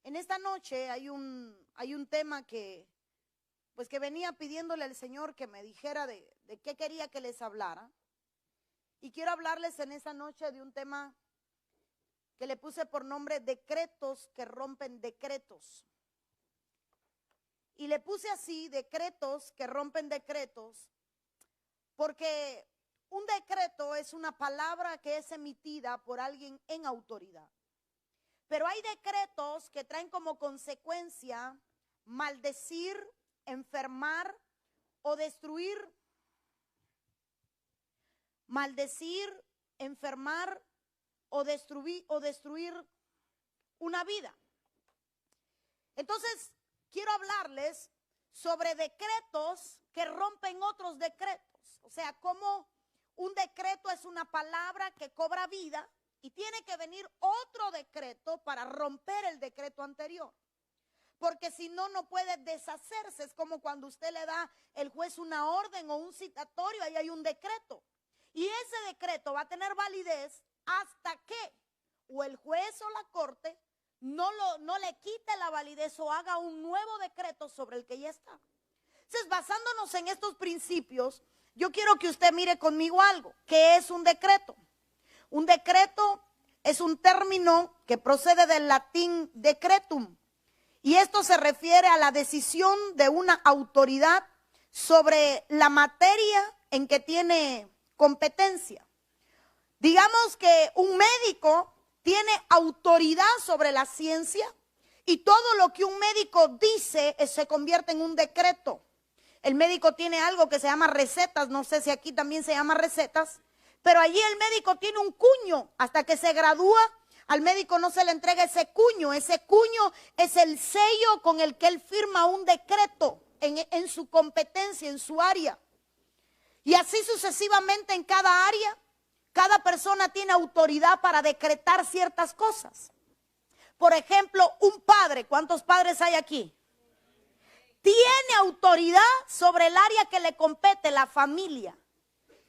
En esta noche hay un tema que venía pidiéndole al Señor que me dijera de qué quería que les hablara. Y quiero hablarles en esta noche de un tema que le puse por nombre decretos que rompen decretos. Y le puse así, decretos que rompen decretos, porque un decreto es una palabra que es emitida por alguien en autoridad. Pero hay decretos que traen como consecuencia maldecir, enfermar o destruir. Maldecir, enfermar o destruir una vida. Entonces, quiero hablarles sobre decretos que rompen otros decretos. O sea, como un decreto es una palabra que cobra vida y tiene que venir otro decreto para romper el decreto anterior. Porque si no, no puede deshacerse. Es como cuando usted le da el juez una orden o un citatorio, ahí hay un decreto. Y ese decreto va a tener validez hasta que o el juez o la corte no le quite la validez o haga un nuevo decreto sobre el que ya está. Entonces, basándonos en estos principios, yo quiero que usted mire conmigo algo. ¿Qué es un decreto? Un decreto es un término que procede del latín decretum. Y esto se refiere a la decisión de una autoridad sobre la materia en que tiene competencia. Digamos que un médico tiene autoridad sobre la ciencia y todo lo que un médico dice se convierte en un decreto. El médico tiene algo que se llama recetas, no sé si aquí también se llama recetas, pero allí el médico tiene un cuño. Hasta que se gradúa, al médico no se le entrega ese cuño. Ese cuño es el sello con el que él firma un decreto en su competencia, en su área. Y así sucesivamente en cada área, cada persona tiene autoridad para decretar ciertas cosas. Por ejemplo, un padre, ¿cuántos padres hay aquí? Tiene autoridad sobre el área que le compete, la familia.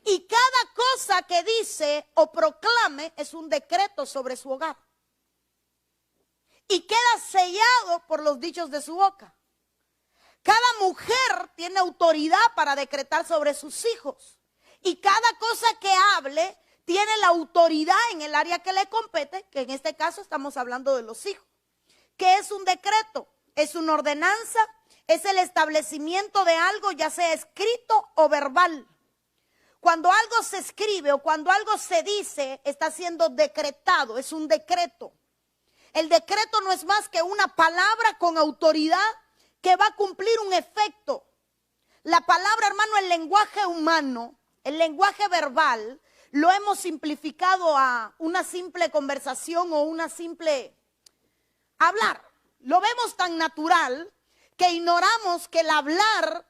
Y cada cosa que dice o proclame es un decreto sobre su hogar. Y queda sellado por los dichos de su boca. Cada mujer tiene autoridad para decretar sobre sus hijos. Y cada cosa que hable tiene la autoridad en el área que le compete, que en este caso estamos hablando de los hijos. ¿Qué es un decreto? Es una ordenanza, es el establecimiento de algo, ya sea escrito o verbal. Cuando algo se escribe o cuando algo se dice, está siendo decretado, es un decreto. El decreto no es más que una palabra con autoridad que va a cumplir un efecto. La palabra, hermano, el lenguaje humano, el lenguaje verbal, lo hemos simplificado a una simple conversación o una simple hablar. Lo vemos tan natural que ignoramos que el hablar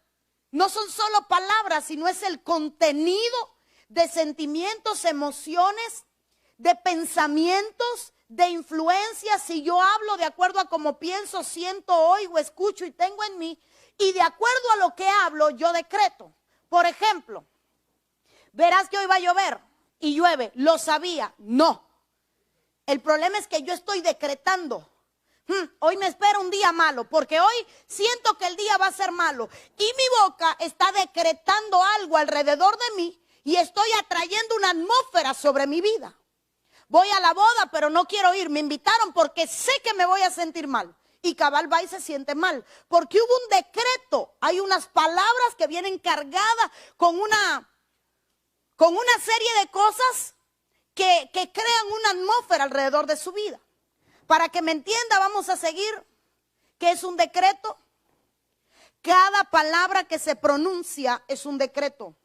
no son solo palabras, sino es el contenido de sentimientos, emociones, de pensamientos, de influencias. Si yo hablo de acuerdo a cómo pienso, siento, oigo, escucho y tengo en mí, y de acuerdo a lo que hablo, yo decreto. Por ejemplo, verás que hoy va a llover y llueve. ¿Lo sabía? No. El problema es que yo estoy decretando. Hoy me espera un día malo, porque hoy siento que el día va a ser malo. Y mi boca está decretando algo alrededor de mí y estoy atrayendo una atmósfera sobre mi vida. Voy a la boda, pero no quiero ir. Me invitaron porque sé que me voy a sentir mal. Y cabal va y se siente mal. Porque hubo un decreto. Hay unas palabras que vienen cargadas con una serie de cosas que crean una atmósfera alrededor de su vida. Para que me entienda, vamos a seguir. ¿Qué es un decreto? Cada palabra que se pronuncia es un decreto.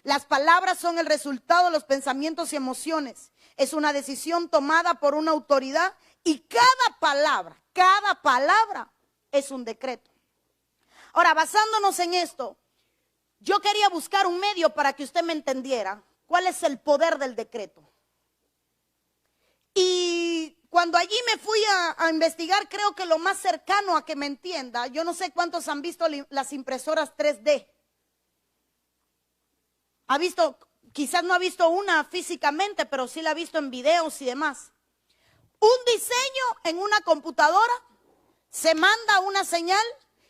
Las palabras son el resultado de los pensamientos y emociones. Es una decisión tomada por una autoridad y cada palabra es un decreto. Ahora, basándonos en esto, yo quería buscar un medio para que usted me entendiera cuál es el poder del decreto. Y cuando allí me fui a investigar, creo que lo más cercano a que me entienda, yo no sé cuántos han visto las impresoras 3D. ¿Ha visto? Quizás no ha visto una físicamente, pero sí la ha visto en videos y demás. Un diseño en una computadora se manda una señal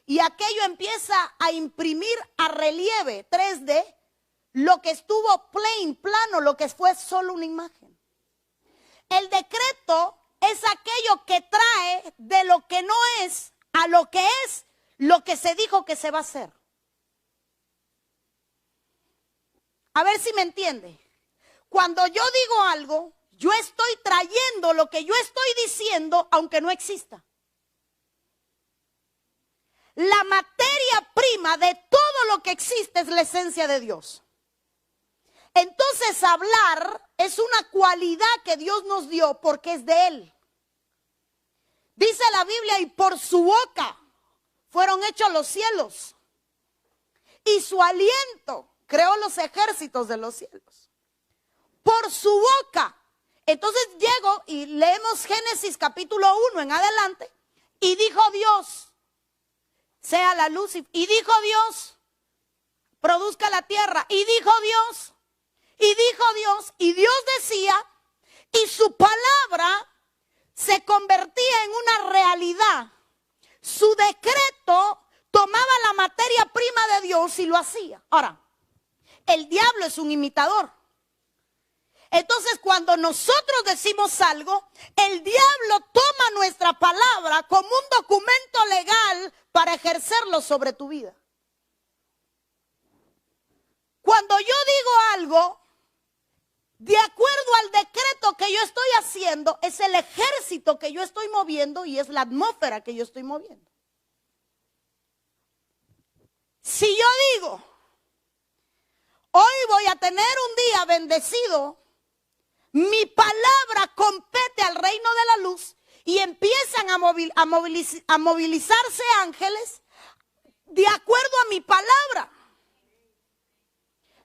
y aquello empieza a imprimir a relieve 3D lo que estuvo plano, lo que fue solo una imagen. El decreto es aquello que trae de lo que no es a lo que es lo que se dijo que se va a hacer. A ver si me entiende. Cuando yo digo algo, yo estoy trayendo lo que yo estoy diciendo, aunque no exista. La materia prima de todo lo que existe es la esencia de Dios. Entonces hablar es una cualidad que Dios nos dio porque es de Él. Dice la Biblia, y por su boca fueron hechos los cielos, y su aliento creó los ejércitos de los cielos. Por su boca. Entonces llego y leemos Génesis capítulo 1 en adelante, y dijo Dios, sea la luz, y dijo Dios, produzca la tierra, y dijo Dios, y Dios decía, y su palabra se convertía en una realidad. Su decreto tomaba la materia prima de Dios y lo hacía. Ahora, el diablo es un imitador. Entonces, cuando nosotros decimos algo, el diablo toma nuestra palabra como un documento legal para ejercerlo sobre tu vida. Cuando yo digo algo, de acuerdo al decreto que yo estoy haciendo, es el ejército que yo estoy moviendo y es la atmósfera que yo estoy moviendo. Si yo digo, hoy voy a tener un día bendecido, mi palabra compete al reino de la luz y empiezan a movilizarse ángeles de acuerdo a mi palabra.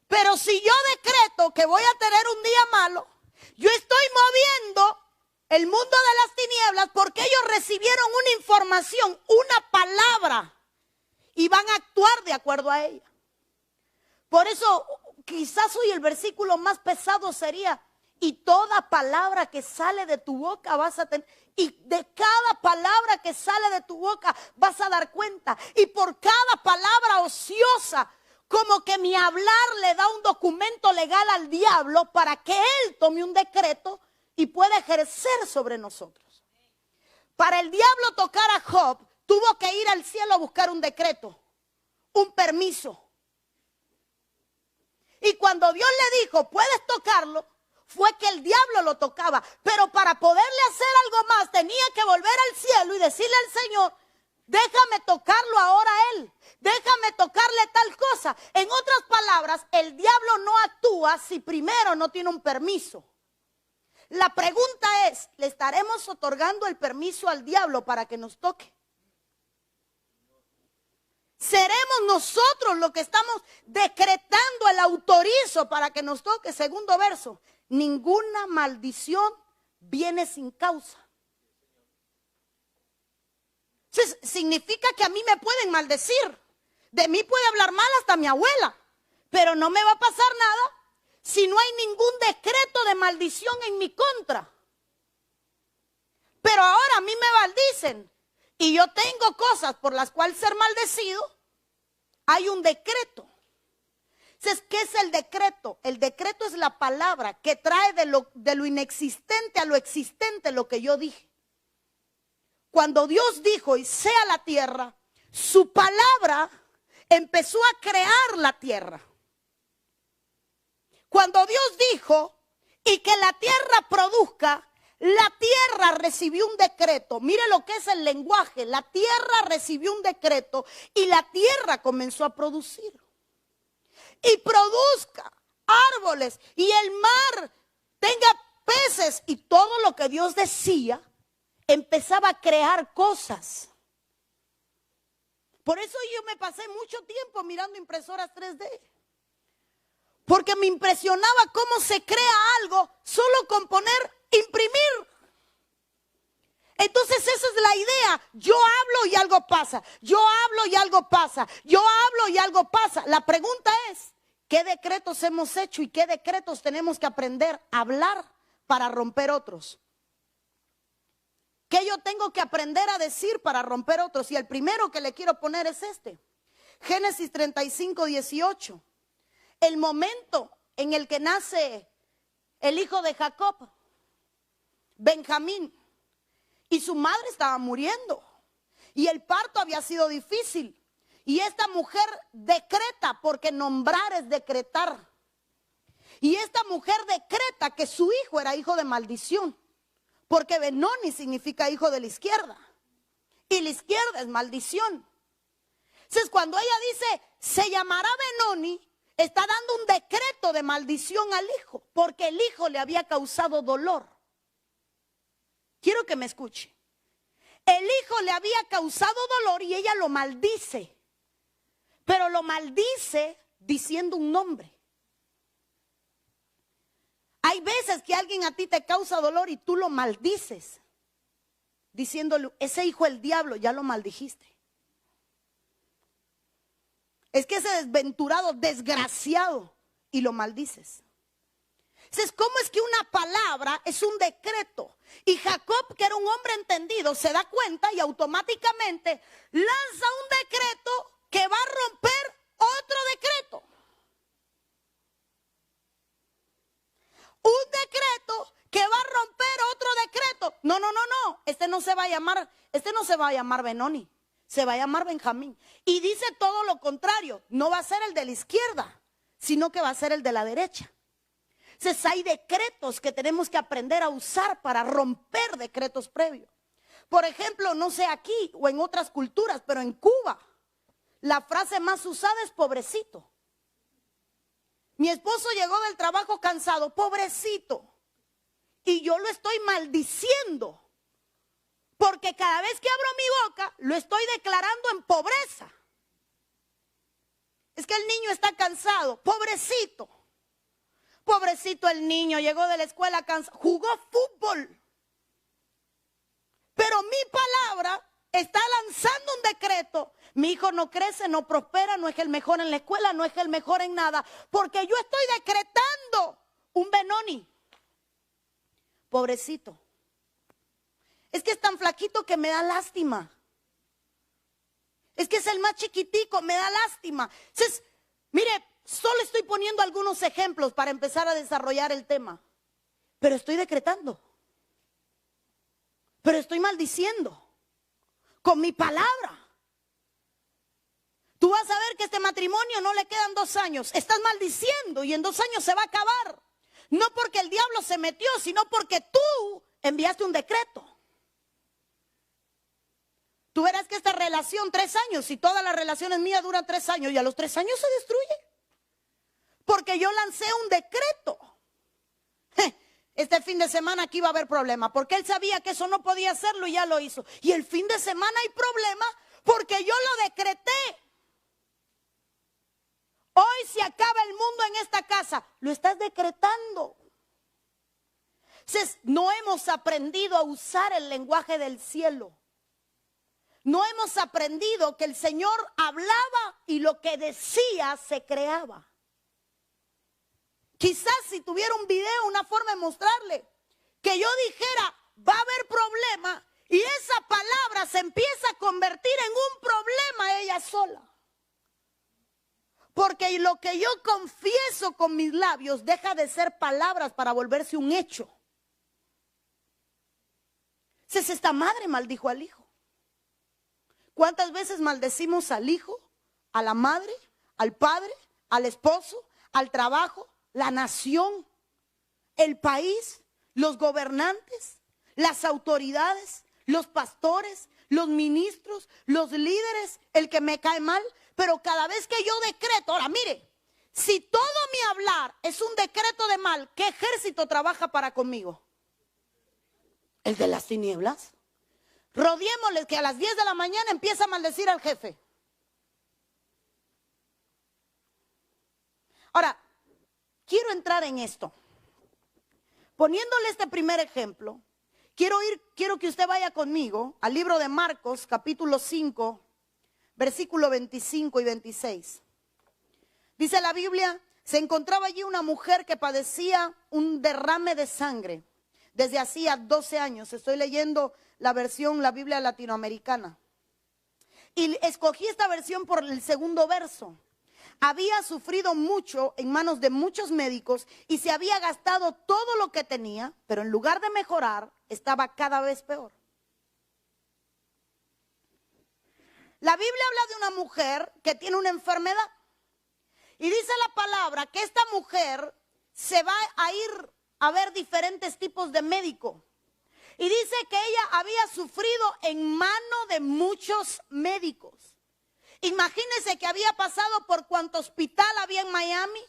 Pero si yo decreto que voy a tener un día malo, yo estoy moviendo el mundo de las tinieblas porque ellos recibieron una información, una palabra, y van a actuar de acuerdo a ella. Por eso quizás hoy el versículo más pesado sería, y toda palabra que sale de tu boca vas a tener, y de cada palabra que sale de tu boca vas a dar cuenta, y por cada palabra ociosa, como que mi hablar le da un documento legal al diablo para que él tome un decreto y pueda ejercer sobre nosotros. Para el diablo tocar a Job, tuvo que ir al cielo a buscar un decreto, un permiso. Y cuando Dios le dijo, puedes tocarlo, fue que el diablo lo tocaba. Pero para poderle hacer algo más, tenía que volver al cielo y decirle al Señor, déjame tocarlo ahora a él. Déjame tocarle tal cosa. En otras palabras, el diablo no actúa si primero no tiene un permiso. La pregunta es, ¿le estaremos otorgando el permiso al diablo para que nos toque? ¿Seremos nosotros los que estamos decretando el autorizo para que nos toque? Segundo verso, ninguna maldición viene sin causa. Significa que a mí me pueden maldecir. De mí puede hablar mal hasta mi abuela. Pero no me va a pasar nada si no hay ningún decreto de maldición en mi contra. Pero ahora a mí me maldicen y yo tengo cosas por las cuales ser maldecido. Hay un decreto. Entonces, ¿qué es el decreto? El decreto es la palabra que trae de lo inexistente a lo existente lo que yo dije. Cuando Dios dijo y sea la tierra, su palabra empezó a crear la tierra. Cuando Dios dijo y que la tierra produzca, la tierra recibió un decreto. Mire lo que es el lenguaje. La tierra recibió un decreto y la tierra comenzó a producir. Y produzca árboles y el mar tenga peces y todo lo que Dios decía. Empezaba a crear cosas. Por eso yo me pasé mucho tiempo mirando impresoras 3D. Porque me impresionaba cómo se crea algo solo con poner imprimir. Entonces esa es la idea. Yo hablo y algo pasa. Yo hablo y algo pasa. Yo hablo y algo pasa. La pregunta es, ¿qué decretos hemos hecho y qué decretos tenemos que aprender a hablar para romper otros? ¿Qué yo tengo que aprender a decir para romper otros? Y el primero que le quiero poner es este. Génesis 35, 18. El momento en el que nace el hijo de Jacob, Benjamín, y su madre estaba muriendo. Y el parto había sido difícil. Y esta mujer decreta, porque nombrar es decretar. Y esta mujer decreta que su hijo era hijo de maldición. Porque Benoni significa hijo de la izquierda. Y la izquierda es maldición. Entonces cuando ella dice, se llamará Benoni, está dando un decreto de maldición al hijo. Porque el hijo le había causado dolor. Quiero que me escuche. El hijo le había causado dolor y ella lo maldice. Pero lo maldice diciendo un nombre. Hay veces que alguien a ti te causa dolor y tú lo maldices. Diciéndole, ese hijo del diablo, ya lo maldijiste. Es que ese desventurado, desgraciado, y lo maldices. Entonces, ¿cómo es que una palabra es un decreto? Y Jacob, que era un hombre entendido, se da cuenta y automáticamente lanza un decreto que va a romper otro decreto. Un decreto que va a romper otro decreto. No. Este no se va a llamar Benoni, se va a llamar Benjamín. Y dice todo lo contrario, no va a ser el de la izquierda, sino que va a ser el de la derecha. Entonces hay decretos que tenemos que aprender a usar para romper decretos previos. Por ejemplo, no sé aquí o en otras culturas, pero en Cuba, la frase más usada es pobrecito. Mi esposo llegó del trabajo cansado, pobrecito. Y yo lo estoy maldiciendo. Porque cada vez que abro mi boca, lo estoy declarando en pobreza. Es que el niño está cansado, pobrecito. Pobrecito el niño, llegó de la escuela cansado, jugó fútbol. Pero mi palabra está lanzando un decreto. Mi hijo no crece, no prospera, no es el mejor en la escuela, no es el mejor en nada. Porque yo estoy decretando un Benoni. Pobrecito. Es que es tan flaquito que me da lástima. Es que es el más chiquitico, me da lástima. Entonces, mire, solo estoy poniendo algunos ejemplos para empezar a desarrollar el tema. Pero estoy decretando. Pero estoy maldiciendo. Con mi palabra. Tú vas a ver que este matrimonio no le quedan 2 años. Estás maldiciendo y en 2 años se va a acabar. No porque el diablo se metió, sino porque tú enviaste un decreto. Tú verás que esta relación, 3 años, y todas las relaciones mías duran 3 años, y a los 3 años se destruye. Porque yo lancé un decreto. Este fin de semana aquí iba a haber problema, porque él sabía que eso no podía hacerlo y ya lo hizo. Y el fin de semana hay problema porque yo lo decreté. Hoy se acaba el mundo en esta casa. Lo estás decretando. Entonces, no hemos aprendido a usar el lenguaje del cielo. No hemos aprendido que el Señor hablaba y lo que decía se creaba. Quizás si tuviera un video, una forma de mostrarle, que yo dijera, va a haber problema, y esa palabra se empieza a convertir en un problema ella sola. Porque lo que yo confieso con mis labios deja de ser palabras para volverse un hecho. Entonces esta madre maldijo al hijo. ¿Cuántas veces maldecimos al hijo, a la madre, al padre, al esposo, al trabajo, la nación, el país, los gobernantes, las autoridades, los pastores, los ministros, los líderes, el que me cae mal? Pero cada vez que yo decreto, ahora mire, si todo mi hablar es un decreto de mal, ¿qué ejército trabaja para conmigo? El de las tinieblas. Rodeémosles que a las 10 de la mañana empieza a maldecir al jefe. Ahora, quiero entrar en esto. Poniéndole este primer ejemplo, quiero que usted vaya conmigo al libro de Marcos, capítulo 5, versículo 25 y 26. Dice la Biblia, se encontraba allí una mujer que padecía un derrame de sangre desde hacía 12 años. Estoy leyendo la versión, la Biblia latinoamericana. Y escogí esta versión por el segundo verso. Había sufrido mucho en manos de muchos médicos y se había gastado todo lo que tenía, pero en lugar de mejorar, estaba cada vez peor. La Biblia habla de una mujer que tiene una enfermedad. Y dice la palabra que esta mujer se va a ir a ver diferentes tipos de médico. Y dice que ella había sufrido en mano de muchos médicos. Imagínense que había pasado por cuánto hospital había en Miami,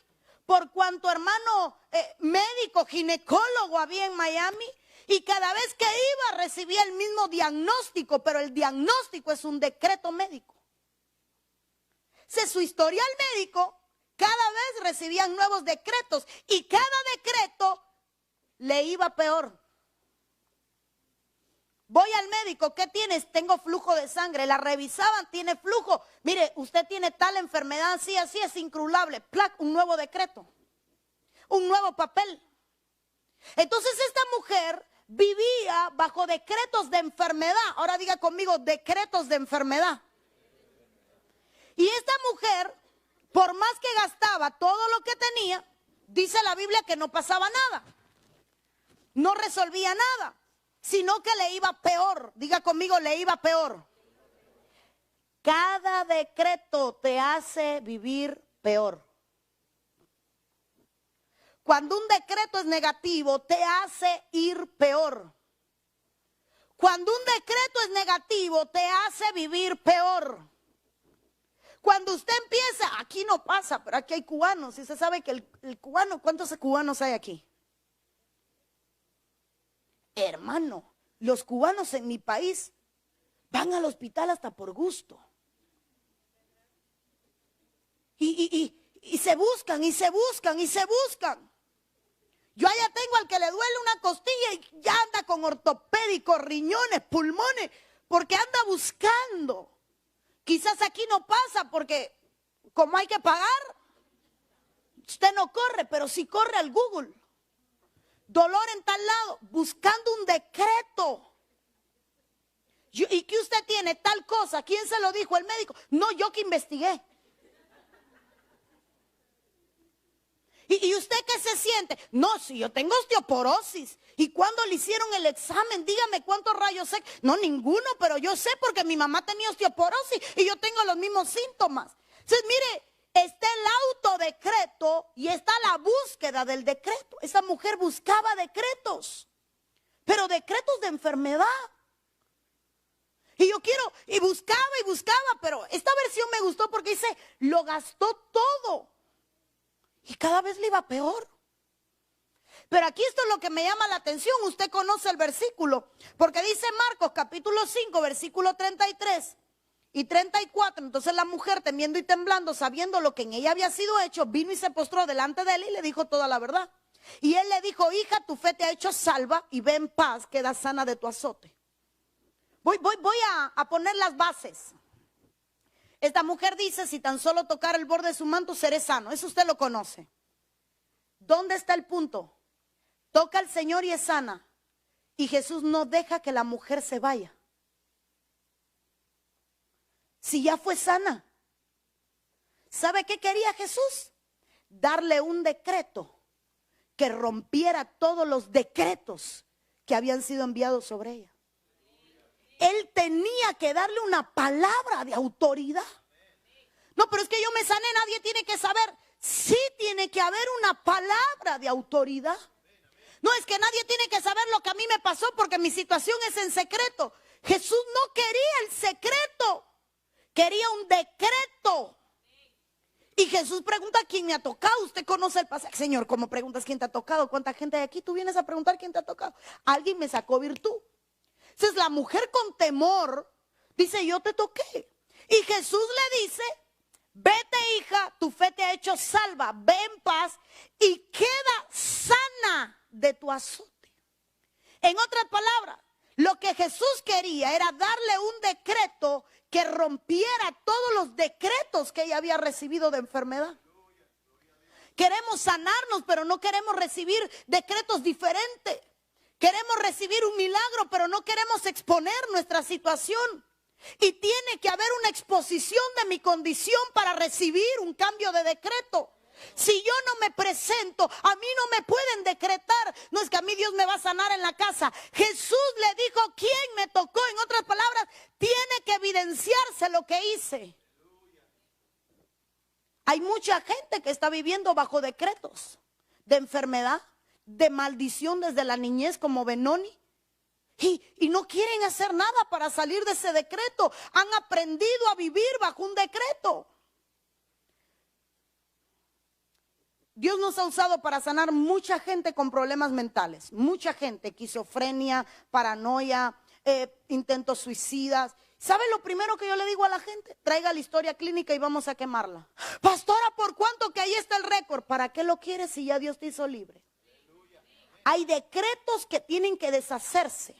por cuánto hermano médico, ginecólogo había en Miami. Y cada vez que iba recibía el mismo diagnóstico, pero el diagnóstico es un decreto médico. Si su historial médico, cada vez recibían nuevos decretos y cada decreto le iba peor. Voy al médico, ¿qué tienes? Tengo flujo de sangre. La revisaban, tiene flujo. Mire, usted tiene tal enfermedad, así, así, es incurable. ¡Plac! Un nuevo decreto, un nuevo papel. Entonces esta mujer vivía bajo decretos de enfermedad. Ahora diga conmigo, decretos de enfermedad. Y esta mujer, por más que gastaba todo lo que tenía, dice la Biblia que no pasaba nada. No resolvía nada, sino que le iba peor. Diga conmigo, le iba peor. Cada decreto te hace vivir peor. Cuando un decreto es negativo, te hace ir peor. Cuando un decreto es negativo, te hace vivir peor. Cuando usted empieza, aquí no pasa, pero aquí hay cubanos. Y se sabe que el cubano, ¿cuántos cubanos hay aquí? Hermano, los cubanos en mi país van al hospital hasta por gusto. Y se buscan, y se buscan, y se buscan. Yo allá tengo al que le duele una costilla y ya anda con ortopédicos, riñones, pulmones, porque anda buscando. Quizás aquí no pasa porque como hay que pagar, usted no corre, pero sí corre al Google. Dolor en tal lado, buscando un decreto. ¿Y que usted tiene tal cosa? ¿Quién se lo dijo? El médico. No, yo que investigué. ¿Y usted qué se siente? No, si yo tengo osteoporosis. ¿Y cuándo le hicieron el examen? Dígame cuántos rayos X. No, ninguno, pero yo sé porque mi mamá tenía osteoporosis y yo tengo los mismos síntomas. Entonces, mire, está el autodecreto y está la búsqueda del decreto. Esa mujer buscaba decretos, pero decretos de enfermedad. Y yo quiero, y buscaba, pero esta versión me gustó porque dice, lo gastó todo. Y cada vez le iba peor. Pero aquí esto es lo que me llama la atención. Usted conoce el versículo. Porque dice Marcos capítulo 5, versículo 33 y 34. Entonces la mujer, temiendo y temblando, sabiendo lo que en ella había sido hecho, vino y se postró delante de él y le dijo toda la verdad. Y él le dijo, hija, tu fe te ha hecho salva y ve en paz, queda sana de tu azote. Voy a poner las bases. Esta mujer dice, si tan solo tocar el borde de su manto seré sano. Eso usted lo conoce. ¿Dónde está el punto? Toca al Señor y es sana. Y Jesús no deja que la mujer se vaya. Si ya fue sana. ¿Sabe qué quería Jesús? Darle un decreto que rompiera todos los decretos que habían sido enviados sobre ella. Él tenía que darle una palabra de autoridad. No, pero es que yo me sané, nadie tiene que saber. Sí tiene que haber una palabra de autoridad. No, es que nadie tiene que saber lo que a mí me pasó porque mi situación es en secreto. Jesús no quería el secreto, quería un decreto. Y Jesús pregunta, ¿quién me ha tocado? Usted conoce el pasaje. Señor, ¿cómo preguntas quién te ha tocado? ¿Cuánta gente hay aquí? Tú vienes a preguntar quién te ha tocado. Alguien me sacó virtud. Entonces la mujer con temor dice, yo te toqué. Y Jesús le dice, vete hija, tu fe te ha hecho salva, ve en paz y queda sana de tu azote. En otras palabras, lo que Jesús quería era darle un decreto que rompiera todos los decretos que ella había recibido de enfermedad. Queremos sanarnos, pero no queremos recibir decretos diferentes. Queremos recibir un milagro, pero no queremos exponer nuestra situación. Y tiene que haber una exposición de mi condición para recibir un cambio de decreto. Si yo no me presento, a mí no me pueden decretar. No es que a mí Dios me va a sanar en la casa. Jesús le dijo quién me tocó. En otras palabras, tiene que evidenciarse lo que hice. Hay mucha gente que está viviendo bajo decretos de enfermedad, de maldición desde la niñez, como Benoni. Y no quieren hacer nada para salir de ese decreto. Han aprendido a vivir bajo un decreto. Dios nos ha usado para sanar mucha gente con problemas mentales. Mucha gente, esquizofrenia, paranoia, intentos suicidas. ¿Sabe lo primero que yo le digo a la gente? Traiga la historia clínica y vamos a quemarla. Pastora, ¿por cuánto que ahí está el récord? ¿Para qué lo quieres si ya Dios te hizo libre? Hay decretos que tienen que deshacerse.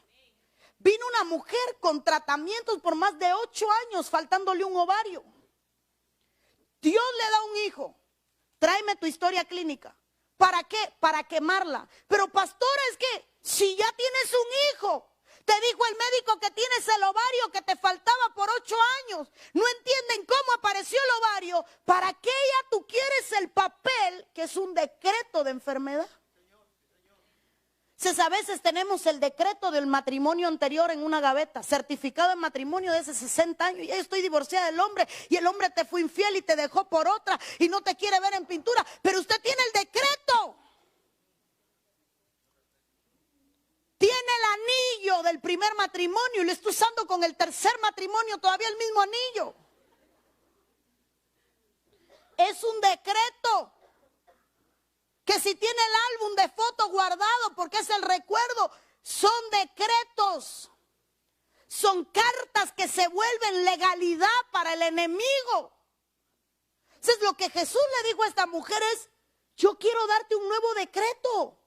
Vino una mujer con tratamientos por más de 8 años, faltándole un ovario. Dios le da un hijo. Tráeme tu historia clínica. ¿Para qué? Para quemarla. Pero pastora, es que si ya tienes un hijo, te dijo el médico que tienes el ovario que te faltaba por 8 años. No entienden cómo apareció el ovario. ¿Para qué ya tú quieres el papel que es un decreto de enfermedad? A veces tenemos el decreto del matrimonio anterior en una gaveta, certificado de matrimonio de hace 60 años. Ya estoy divorciada del hombre y el hombre te fue infiel y te dejó por otra y no te quiere ver en pintura. Pero usted tiene el decreto. Tiene el anillo del primer matrimonio y lo está usando con el tercer matrimonio, todavía el mismo anillo. Es un decreto. Que si tiene el álbum de fotos guardado porque es el recuerdo, son decretos, son cartas que se vuelven legalidad para el enemigo. Entonces lo que Jesús le dijo a esta mujer es, yo quiero darte un nuevo decreto,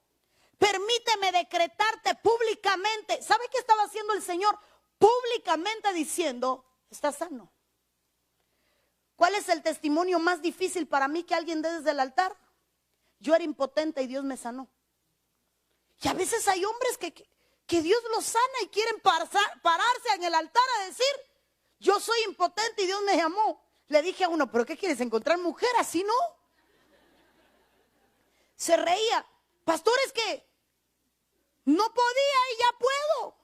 permíteme decretarte públicamente. ¿Sabe qué estaba haciendo el Señor? Públicamente diciendo, estás sano. ¿Cuál es el testimonio más difícil para mí que alguien dé desde el altar? Yo era impotente y Dios me sanó. Y a veces hay hombres que Dios los sana y quieren pararse en el altar a decir, yo soy impotente y Dios me llamó. Le dije a uno, ¿pero qué quieres? ¿Encontrar mujer? Así no. Se reía. Pastor, es que no podía y ya puedo.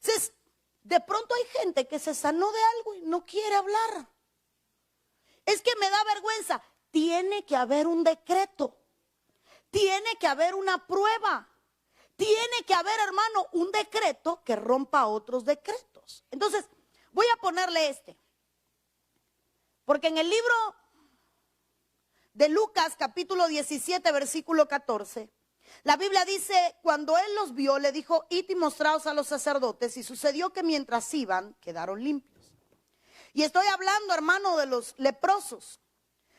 Entonces, de pronto hay gente que se sanó de algo y no quiere hablar. Es que me da vergüenza. Tiene que haber un decreto, tiene que haber una prueba, tiene que haber, hermano, un decreto que rompa otros decretos. Entonces, voy a ponerle porque en el libro de Lucas, capítulo 17, versículo 14, la Biblia dice, cuando él los vio, le dijo, id y mostraos a los sacerdotes, y sucedió que mientras iban, quedaron limpios. Y estoy hablando, hermano, de los leprosos.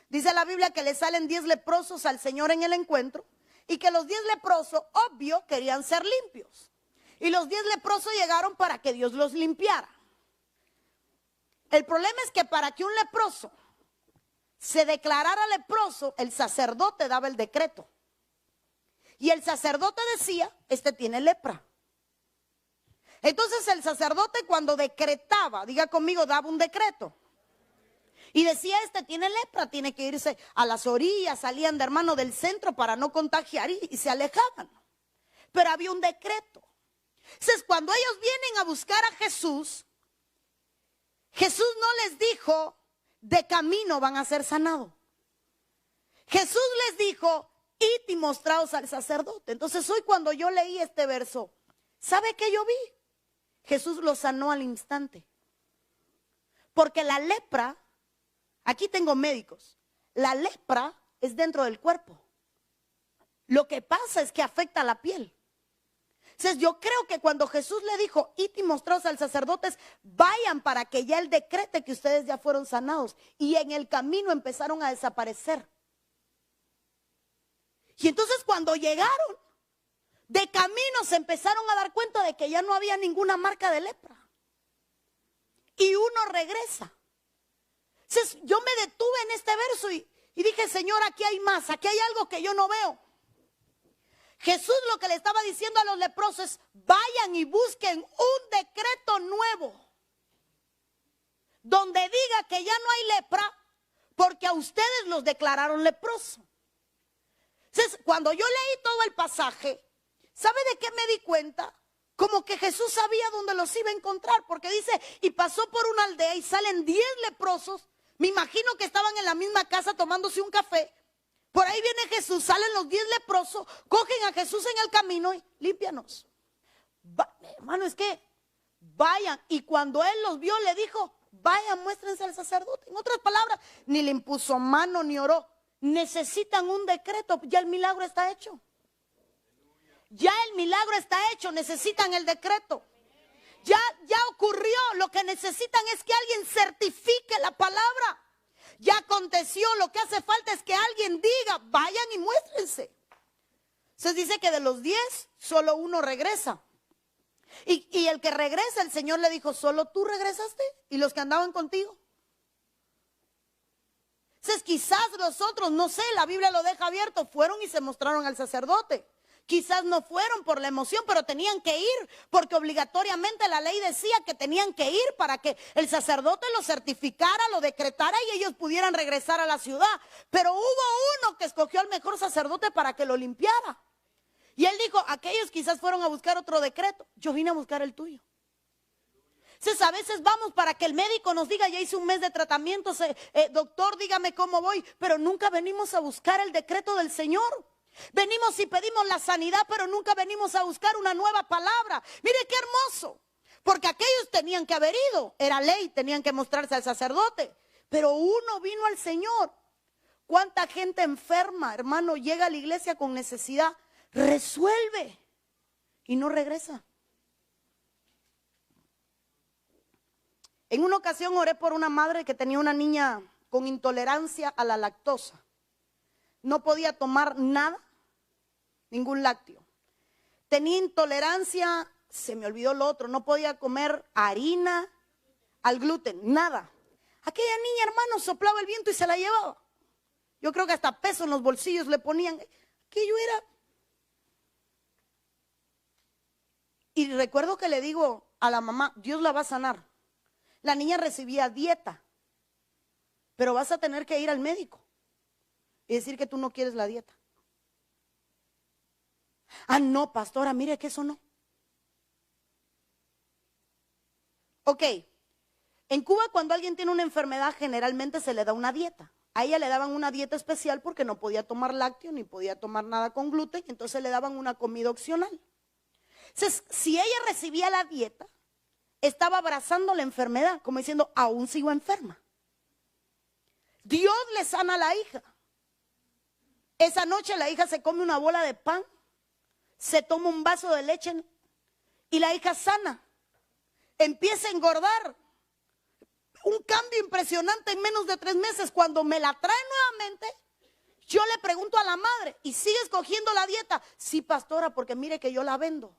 Dice la Biblia que le salen 10 leprosos al Señor en el encuentro y que los 10 leprosos, obvio, querían ser limpios. Y los 10 leprosos llegaron para que Dios los limpiara. El problema es que para que un leproso se declarara leproso, el sacerdote daba el decreto. Y el sacerdote decía, este tiene lepra. Entonces el sacerdote cuando decretaba, diga conmigo, daba un decreto. Y decía, este tiene lepra, tiene que irse a las orillas, salían de hermano del centro para no contagiar y se alejaban. Pero había un decreto. Entonces, cuando ellos vienen a buscar a Jesús, Jesús no les dijo, de camino van a ser sanados. Jesús les dijo, id y mostraos al sacerdote. Entonces, hoy cuando yo leí este verso, ¿sabe qué yo vi? Jesús los sanó al instante. Porque la lepra, aquí tengo médicos, la lepra es dentro del cuerpo. Lo que pasa es que afecta a la piel. Entonces yo creo que cuando Jesús le dijo, id y mostraos al sacerdote, vayan para que ya él decrete que ustedes ya fueron sanados. Y en el camino empezaron a desaparecer. Y entonces cuando llegaron, de camino se empezaron a dar cuenta de que ya no había ninguna marca de lepra. Y uno regresa. Entonces yo me detuve en este verso y dije, Señor, aquí hay más, aquí hay algo que yo no veo. Jesús lo que le estaba diciendo a los leprosos es: vayan y busquen un decreto nuevo donde diga que ya no hay lepra, porque a ustedes los declararon leprosos. Entonces, cuando yo leí todo el pasaje, ¿sabe de qué me di cuenta? Como que Jesús sabía dónde los iba a encontrar, porque dice: y pasó por una aldea y salen 10 leprosos. Me imagino que estaban en la misma casa tomándose un café. Por ahí viene Jesús, salen los 10 leprosos, cogen a Jesús en el camino y: límpianos. Hermano, es que vayan. Y cuando él los vio, le dijo: vayan, muéstrense al sacerdote. En otras palabras, ni le impuso mano ni oró. Necesitan un decreto, ya el milagro está hecho. Ya el milagro está hecho, necesitan el decreto. Ya ocurrió, lo que necesitan es que alguien certifique la palabra. Ya aconteció, lo que hace falta es que alguien diga: vayan y muéstrense. Se dice que de los 10, solo uno regresa. Y el que regresa, el Señor le dijo: ¿solo tú regresaste? ¿Y los que andaban contigo? Entonces quizás los otros, no sé, la Biblia lo deja abierto, fueron y se mostraron al sacerdote. Quizás no fueron por la emoción, pero tenían que ir, porque obligatoriamente la ley decía que tenían que ir para que el sacerdote lo certificara, lo decretara y ellos pudieran regresar a la ciudad. Pero hubo uno que escogió al mejor sacerdote para que lo limpiara. Y él dijo: aquellos quizás fueron a buscar otro decreto, yo vine a buscar el tuyo. Entonces a veces vamos para que el médico nos diga: ya hice un mes de tratamiento, doctor, dígame cómo voy. Pero nunca venimos a buscar el decreto del Señor. Venimos y pedimos la sanidad, pero nunca venimos a buscar una nueva palabra. Mire qué hermoso, porque aquellos tenían que haber ido, era ley, tenían que mostrarse al sacerdote. Pero uno vino al Señor. ¿Cuánta gente enferma, hermano, llega a la iglesia con necesidad, resuelve y no regresa? En una ocasión oré por una madre que tenía una niña con intolerancia a la lactosa. No podía tomar nada, ningún lácteo. Tenía intolerancia, se me olvidó lo otro, no podía comer harina, al gluten, nada. Aquella niña, hermano, soplaba el viento y se la llevaba. Yo creo que hasta peso en los bolsillos le ponían. Aquello era. Y recuerdo que le digo a la mamá: Dios la va a sanar. La niña recibía dieta, pero vas a tener que ir al médico y decir que tú no quieres la dieta. Ah, no, pastora, mire que eso no. Ok, en Cuba cuando alguien tiene una enfermedad generalmente se le da una dieta. A ella le daban una dieta especial porque no podía tomar lácteo ni podía tomar nada con gluten, entonces le daban una comida opcional. Entonces, si ella recibía la dieta, estaba abrazando la enfermedad, como diciendo: aún sigo enferma. Dios le sana a la hija. Esa noche la hija se come una bola de pan, se toma un vaso de leche y la hija sana. Empieza a engordar. Un cambio impresionante en menos de 3 meses. Cuando me la trae nuevamente, yo le pregunto a la madre: ¿y sigues cogiendo la dieta? Sí, pastora, porque mire que yo la vendo.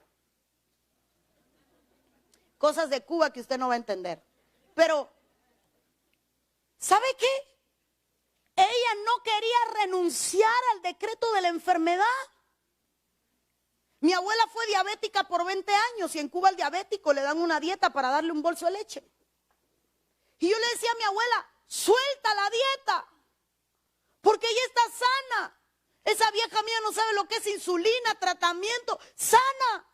Cosas de Cuba que usted no va a entender. Pero, ¿sabe qué? Ella no quería renunciar al decreto de la enfermedad. Mi abuela fue diabética por 20 años y en Cuba al diabético le dan una dieta para darle un bolso de leche. Y yo le decía a mi abuela: suelta la dieta, porque ella está sana. Esa vieja mía no sabe lo que es insulina, tratamiento, sana.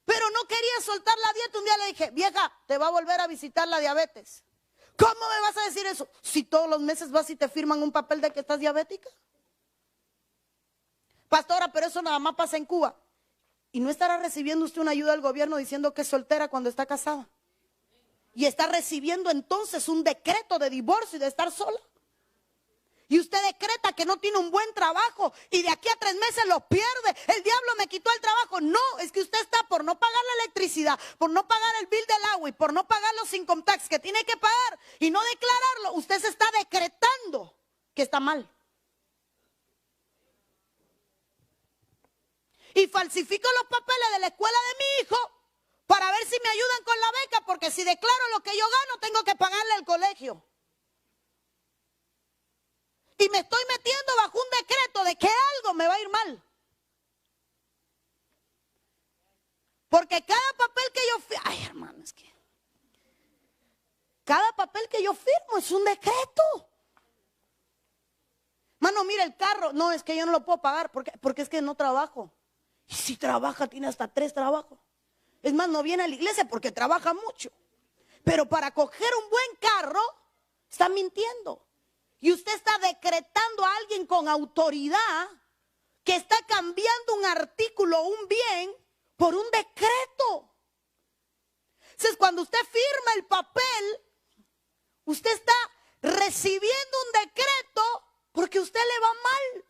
Pero no quería soltar la dieta. Un día le dije: vieja, te va a volver a visitar la diabetes. ¿Cómo me vas a decir eso? Si todos los meses vas y te firman un papel de que estás diabética. Pastora, pero eso nada más pasa en Cuba. ¿Y no estará recibiendo usted una ayuda del gobierno diciendo que es soltera cuando está casada? Y está recibiendo entonces un decreto de divorcio y de estar sola. Y usted decreta que no tiene un buen trabajo y de aquí a 3 meses lo pierde. El diablo me quitó el trabajo. No, es que usted está por no pagar la electricidad, por no pagar el bill del agua y por no pagar los income tax que tiene que pagar y no declararlo. Usted se está decretando que está mal. Y falsifico los papeles de la escuela de mi hijo para ver si me ayudan con la beca, porque si declaro lo que yo gano tengo que pagarle al colegio. Y me estoy metiendo bajo un decreto de que algo me va a ir mal. Porque cada papel que yo firmo, ay hermano, es que cada papel que yo firmo es un decreto. Mano, mira el carro, no, es que yo no lo puedo pagar, porque es que no trabajo. Y si trabaja, tiene hasta 3 trabajos. Es más, no viene a la iglesia porque trabaja mucho. Pero para coger un buen carro, está mintiendo. Y usted está decretando a alguien con autoridad que está cambiando un artículo, un bien, por un decreto. Entonces, cuando usted firma el papel, usted está recibiendo un decreto porque a usted le va mal.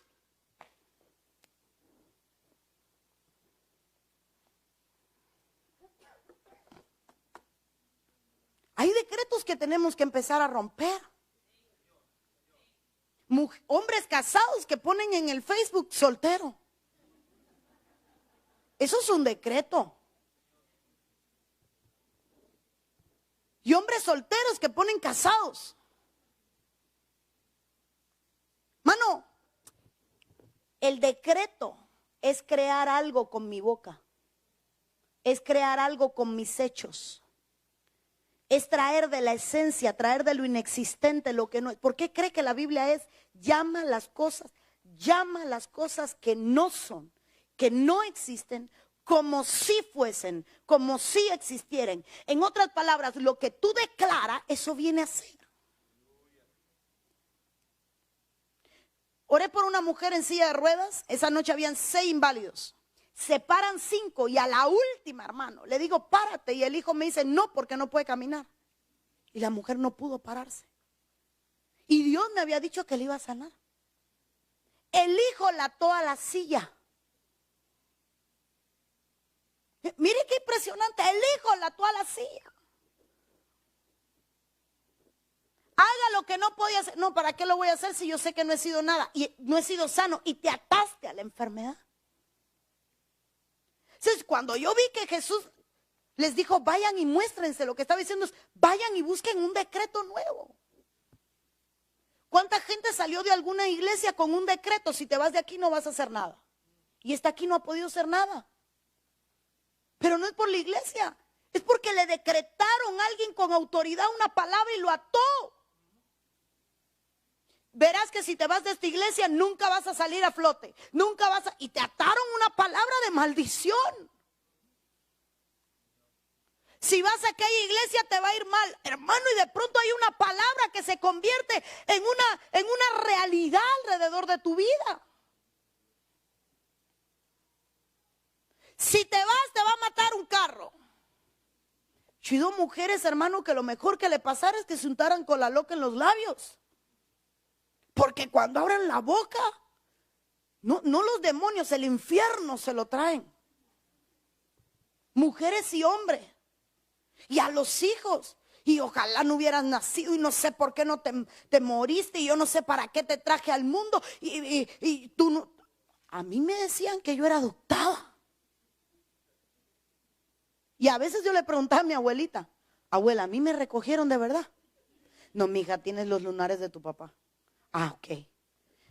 Hay decretos que tenemos que empezar a romper. Hombres casados que ponen en el Facebook soltero. Eso es un decreto. Y hombres solteros que ponen casados. Mano, el decreto es crear algo con mi boca. Es crear algo con mis hechos. Es traer de la esencia, traer de lo inexistente lo que no es. ¿Por qué cree que la Biblia es llama las cosas que no son, que no existen, como si fuesen, como si existieran? En otras palabras, lo que tú declaras, eso viene a ser. Oré por una mujer en silla de ruedas. Esa noche habían 6 inválidos. Se paran 5 y a la última, hermano, le digo, párate. Y el hijo me dice, no, porque no puede caminar. Y la mujer no pudo pararse. Y Dios me había dicho que le iba a sanar. El hijo la ató a la silla. Mire qué impresionante. El hijo la ató a la silla. Haga lo que no podía hacer. No, ¿para qué lo voy a hacer si yo sé que no he sido nada? Y no he sido sano. Y te ataste a la enfermedad. Entonces, cuando yo vi que Jesús les dijo, vayan y muéstrense, lo que estaba diciendo es, vayan y busquen un decreto nuevo. ¿Cuánta gente salió de alguna iglesia con un decreto? Si te vas de aquí no vas a hacer nada. Y está aquí no ha podido hacer nada. Pero no es por la iglesia. Es porque le decretaron a alguien con autoridad una palabra y lo ató. Verás que si te vas de esta iglesia nunca vas a salir a flote. Nunca vas a... Y te ataron una palabra de maldición. Si vas a aquella iglesia te va a ir mal, hermano, y de pronto hay una palabra que se convierte en una realidad alrededor de tu vida. Si te vas, te va a matar un carro. Chido, mujeres, hermano, que lo mejor que le pasara es que se untaran con la loca en los labios. Porque cuando abran la boca, no los demonios, el infierno se lo traen. Mujeres y hombres. Y a los hijos. Y ojalá no hubieras nacido y no sé por qué no te moriste y yo no sé para qué te traje al mundo. Y tú no. A mí me decían que yo era adoptada. Y a veces yo le preguntaba a mi abuelita, abuela, ¿a mí me recogieron de verdad? No, mija, tienes los lunares de tu papá. Ah, ok.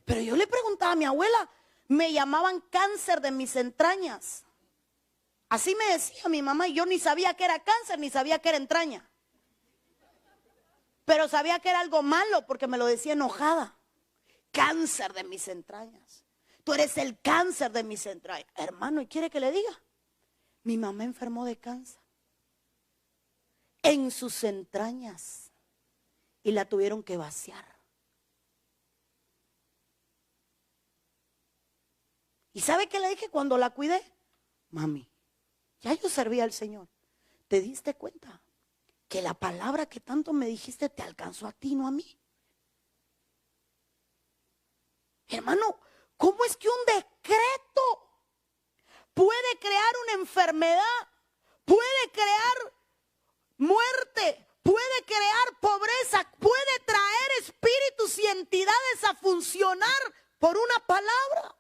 Pero yo le preguntaba a mi abuela, me llamaban cáncer de mis entrañas. Así me decía mi mamá y yo ni sabía que era cáncer, ni sabía que era entraña. Pero sabía que era algo malo porque me lo decía enojada. Cáncer de mis entrañas. Tú eres el cáncer de mis entrañas. Hermano, ¿y quiere que le diga? Mi mamá enfermó de cáncer. En sus entrañas. Y la tuvieron que vaciar. ¿Y sabe qué le dije cuando la cuidé? Mami, ya yo servía al Señor. ¿Te diste cuenta que la palabra que tanto me dijiste te alcanzó a ti, no a mí? Hermano, ¿cómo es que un decreto puede crear una enfermedad? Puede crear muerte, puede crear pobreza, puede traer espíritus y entidades a funcionar por una palabra.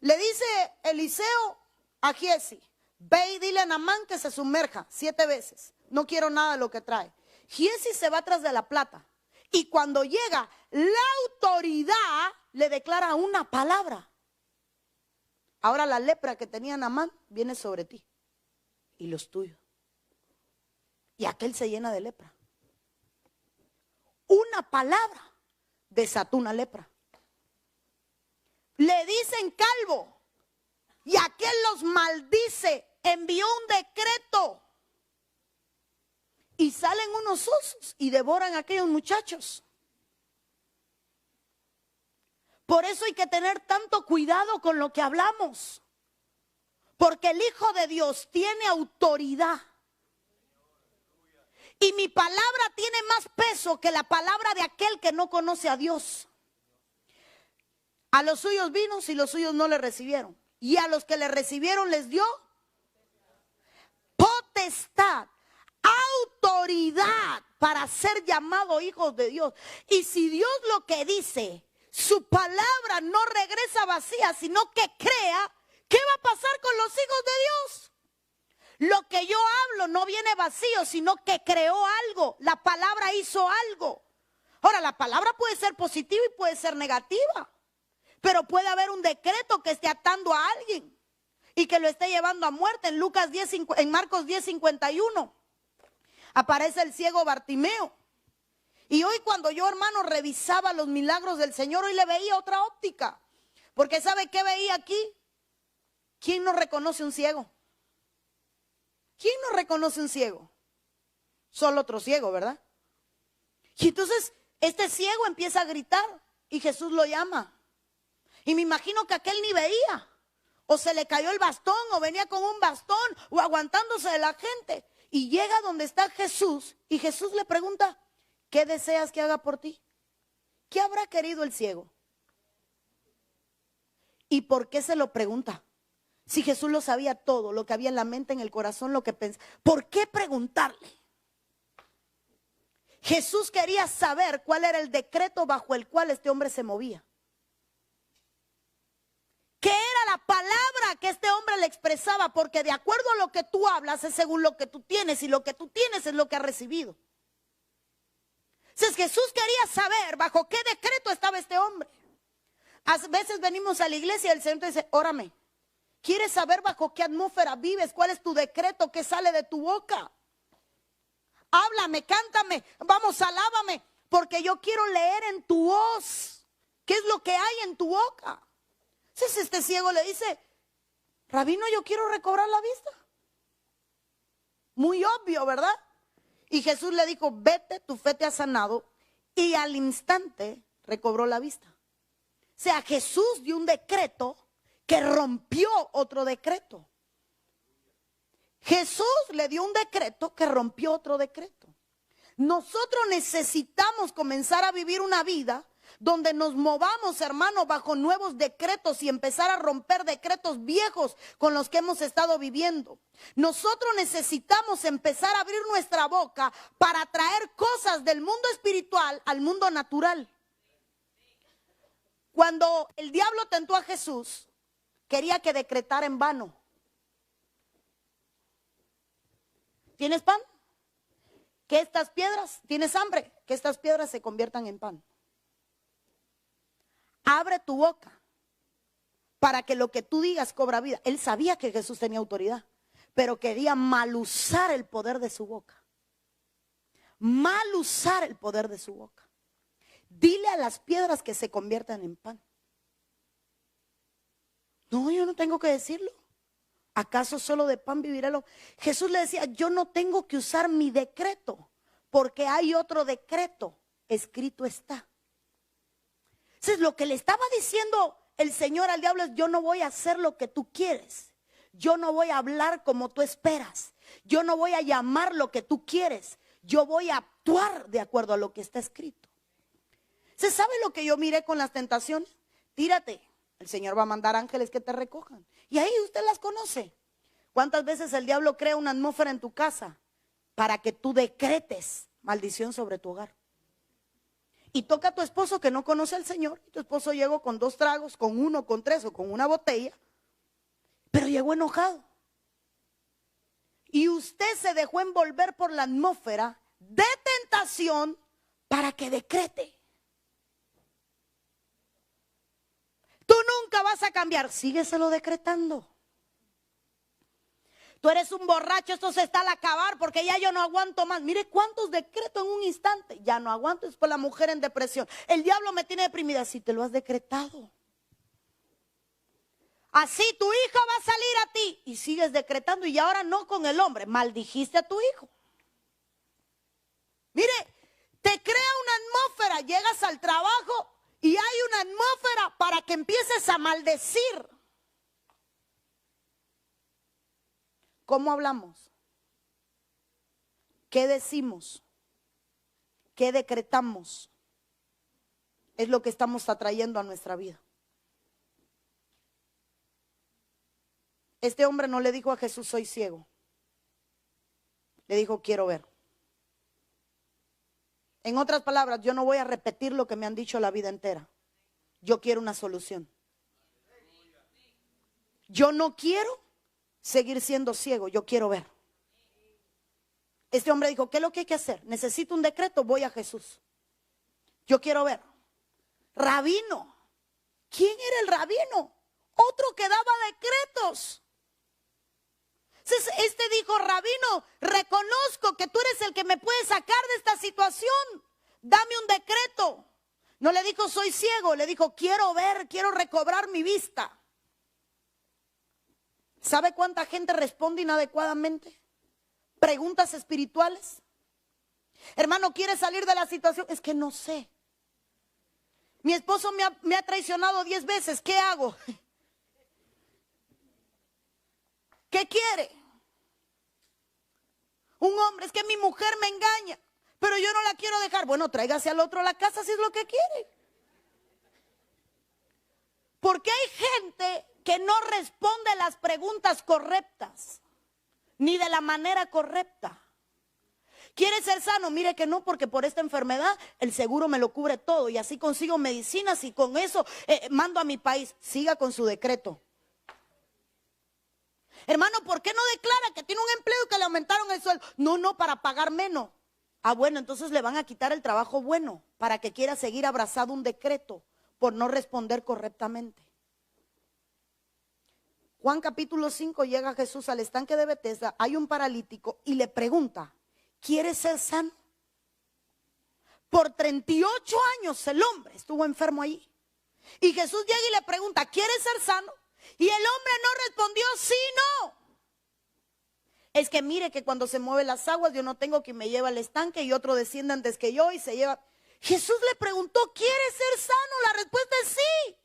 Le dice Eliseo a Giesi, ve y dile a Naamán que se sumerja 7 veces. No quiero nada de lo que trae. Giesi se va tras de la plata. Y cuando llega, la autoridad le declara una palabra. Ahora la lepra que tenía Naamán viene sobre ti y los tuyos. Y aquel se llena de lepra. Una palabra desató una lepra. Le dicen calvo y aquel los maldice. Envió un decreto y salen unos osos y devoran a aquellos muchachos. Por eso hay que tener tanto cuidado con lo que hablamos, porque el Hijo de Dios tiene autoridad. Y mi palabra tiene más peso que la palabra de aquel que no conoce a Dios. A los suyos vino y los suyos no le recibieron. Y a los que le recibieron les dio potestad, autoridad para ser llamados hijos de Dios. Y si Dios lo que dice, su palabra no regresa vacía, sino que crea, ¿qué va a pasar con los hijos de Dios? Lo que yo hablo no viene vacío, sino que creó algo. La palabra hizo algo. Ahora, la palabra puede ser positiva y puede ser negativa, pero puede haber un decreto que esté atando a alguien y que lo esté llevando a muerte. En Marcos 10:51 aparece el ciego Bartimeo. Y hoy cuando yo, hermano, revisaba los milagros del Señor, hoy le veía otra óptica. Porque ¿sabe qué veía aquí? ¿Quién no reconoce un ciego? ¿Quién no reconoce un ciego? Solo otro ciego, ¿verdad? Y entonces este ciego empieza a gritar y Jesús lo llama. Y me imagino que aquel ni veía. O se le cayó el bastón, o venía con un bastón, o aguantándose de la gente. Y llega donde está Jesús y Jesús le pregunta, ¿qué deseas que haga por ti? ¿Qué habrá querido el ciego? ¿Y por qué se lo pregunta? Si Jesús lo sabía todo, lo que había en la mente, en el corazón, lo que pensaba. ¿Por qué preguntarle? Jesús quería saber cuál era el decreto bajo el cual este hombre se movía. ¿Qué era la palabra que este hombre le expresaba? Porque de acuerdo a lo que tú hablas es según lo que tú tienes, y lo que tú tienes es lo que has recibido. Entonces Jesús quería saber bajo qué decreto estaba este hombre. A veces venimos a la iglesia y el Señor te dice, órame. ¿Quieres saber bajo qué atmósfera vives? ¿Cuál es tu decreto que sale de tu boca? Háblame, cántame, vamos, alábame, porque yo quiero leer en tu voz qué es lo que hay en tu boca. Entonces este ciego le dice, Rabino, yo quiero recobrar la vista. Muy obvio, ¿verdad? Y Jesús le dijo, vete, tu fe te ha sanado. Y al instante recobró la vista. O sea, Jesús dio un decreto que rompió otro decreto. Jesús le dio un decreto que rompió otro decreto. Nosotros necesitamos comenzar a vivir una vida donde nos movamos, hermano, bajo nuevos decretos y empezar a romper decretos viejos con los que hemos estado viviendo. Nosotros necesitamos empezar a abrir nuestra boca para traer cosas del mundo espiritual al mundo natural. Cuando el diablo tentó a Jesús, quería que decretara en vano. ¿Tienes pan? Que estas piedras, ¿tienes hambre? Que estas piedras se conviertan en pan. Abre tu boca para que lo que tú digas cobra vida. Él sabía que Jesús tenía autoridad, pero quería mal usar el poder de su boca. Mal usar el poder de su boca. Dile a las piedras que se conviertan en pan. No, yo no tengo que decirlo. ¿Acaso solo de pan vivirá el hombre? Jesús le decía, yo no tengo que usar mi decreto, porque hay otro decreto, escrito está. Entonces lo que le estaba diciendo el Señor al diablo es, yo no voy a hacer lo que tú quieres. Yo no voy a hablar como tú esperas. Yo no voy a llamar lo que tú quieres. Yo voy a actuar de acuerdo a lo que está escrito. ¿Se sabe lo que yo miré con las tentaciones? Tírate. El Señor va a mandar ángeles que te recojan. Y ahí usted las conoce. ¿Cuántas veces el diablo crea una atmósfera en tu casa para que tú decretes maldición sobre tu hogar? Y toca a tu esposo que no conoce al Señor. Tu esposo llegó con 2 tragos, con 1, con 3 o con una botella, pero llegó enojado. Y usted se dejó envolver por la atmósfera de tentación para que decrete. Tú nunca vas a cambiar, sígueselo decretando. Tú eres un borracho, esto se está al acabar porque ya yo no aguanto más. Mire cuántos decretos en un instante. Ya no aguanto, es por la mujer en depresión. El diablo me tiene deprimida. Si te lo has decretado. Así tu hija va a salir a ti y sigues decretando. Y ahora no con el hombre, maldijiste a tu hijo. Mire, te crea una atmósfera, llegas al trabajo y hay una atmósfera para que empieces a maldecir. ¿Cómo hablamos? ¿Qué decimos? ¿Qué decretamos? Es lo que estamos atrayendo a nuestra vida. Este hombre no le dijo a Jesús, soy ciego. Le dijo, quiero ver. En otras palabras, yo no voy a repetir lo que me han dicho la vida entera. Yo quiero una solución. Yo no quiero seguir siendo ciego, yo quiero ver. Este hombre dijo, ¿qué es lo que hay que hacer? Necesito un decreto, voy a Jesús. Yo quiero ver. Rabino. ¿Quién era el rabino? Otro que daba decretos. Entonces, este dijo, rabino, reconozco que tú eres el que me puede sacar de esta situación. Dame un decreto. No le dijo, soy ciego, le dijo, quiero ver, quiero recobrar mi vista. ¿Sabe cuánta gente responde inadecuadamente? Preguntas espirituales. Hermano, ¿quiere salir de la situación? Es que no sé. Mi esposo me ha traicionado 10 veces. ¿Qué hago? ¿Qué quiere? Un hombre, es que mi mujer me engaña, pero yo no la quiero dejar. Bueno, tráigase al otro a la casa si es lo que quiere. Porque hay gente que no responde las preguntas correctas, ni de la manera correcta. ¿Quiere ser sano? Mire que no, porque por esta enfermedad el seguro me lo cubre todo y así consigo medicinas y con eso mando a mi país. Siga con su decreto. Hermano, ¿por qué no declara que tiene un empleo y que le aumentaron el sueldo? No, para pagar menos. Ah, bueno, entonces le van a quitar el trabajo bueno para que quiera seguir abrazado un decreto por no responder correctamente. Juan capítulo 5 llega Jesús al estanque de Betesda, hay un paralítico y le pregunta, ¿quieres ser sano? Por 38 años el hombre estuvo enfermo allí. Y Jesús llega y le pregunta, ¿quieres ser sano? Y el hombre no respondió, sí, no. Es que mire que cuando se mueven las aguas yo no tengo quien me lleve al estanque y otro desciende antes que yo y se lleva. Jesús le preguntó, ¿quieres ser sano? La respuesta es sí.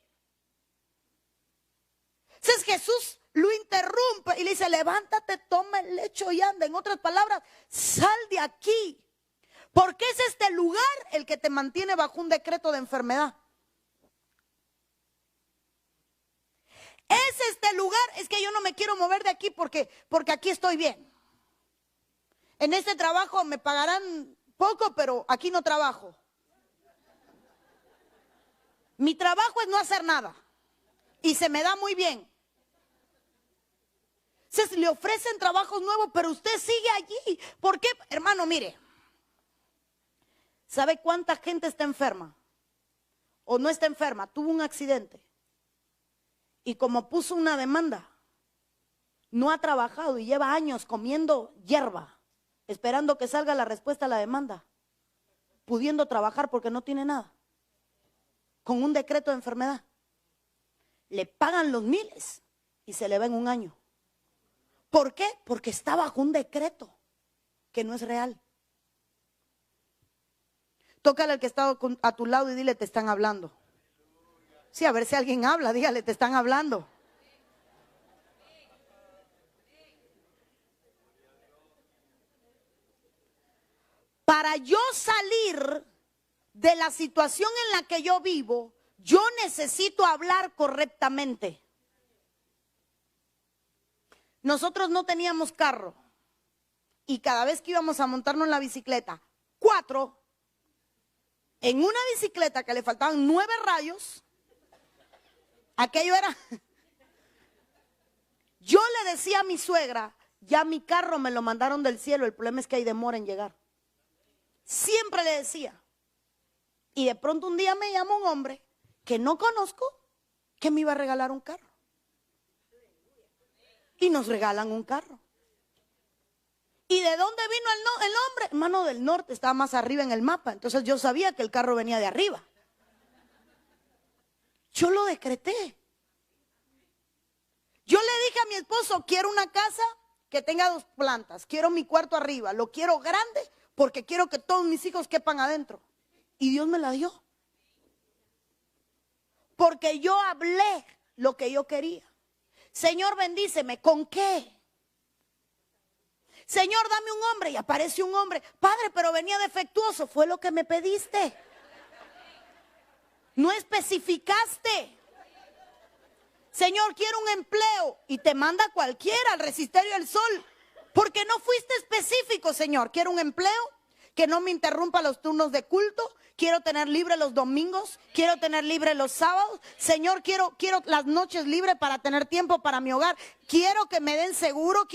Entonces Jesús lo interrumpe y le dice, levántate, toma el lecho y anda. En otras palabras, sal de aquí. Porque es este lugar el que te mantiene bajo un decreto de enfermedad. Es este lugar, es que yo no me quiero mover de aquí porque aquí estoy bien. En este trabajo me pagarán poco, pero aquí no trabajo. Mi trabajo es no hacer nada y se me da muy bien. Se le ofrecen trabajos nuevos, pero usted sigue allí. ¿Por qué? Hermano, mire, ¿sabe cuánta gente está enferma? O no está enferma, tuvo un accidente. Y como puso una demanda, no ha trabajado y lleva años comiendo hierba, esperando que salga la respuesta a la demanda, pudiendo trabajar porque no tiene nada, con un decreto de enfermedad. Le pagan los miles y se le va en un año. ¿Por qué? Porque está bajo un decreto que no es real. Tócale al que está a tu lado y dile, te están hablando. Sí, a ver si alguien habla, dígale, te están hablando. Para yo salir de la situación en la que yo vivo, yo necesito hablar correctamente. Nosotros no teníamos carro y cada vez que íbamos a montarnos en la bicicleta, 4, en una bicicleta que le faltaban 9 rayos, aquello era, yo le decía a mi suegra, ya mi carro me lo mandaron del cielo, el problema es que hay demora en llegar. Siempre le decía. Y de pronto un día me llama un hombre que no conozco que me iba a regalar un carro. Y nos regalan un carro. ¿Y de dónde vino el hombre? Hermano, del norte, estaba más arriba en el mapa. Entonces yo sabía que el carro venía de arriba. Yo lo decreté. Yo le dije a mi esposo, quiero una casa que tenga 2 plantas. Quiero mi cuarto arriba. Lo quiero grande porque quiero que todos mis hijos quepan adentro. Y Dios me la dio. Porque yo hablé lo que yo quería. Señor, bendíceme. ¿Con qué? Señor, dame un hombre. Y aparece un hombre. Padre, pero venía defectuoso. Fue lo que me pediste. No especificaste. Señor, quiero un empleo. Y te manda cualquiera al Resisterio del Sol. Porque no fuiste específico, Señor. Quiero un empleo que no me interrumpa los turnos de culto. Quiero tener libre los domingos. Quiero tener libre los sábados. Señor, quiero las noches libres para tener tiempo para mi hogar. Quiero que me den seguro.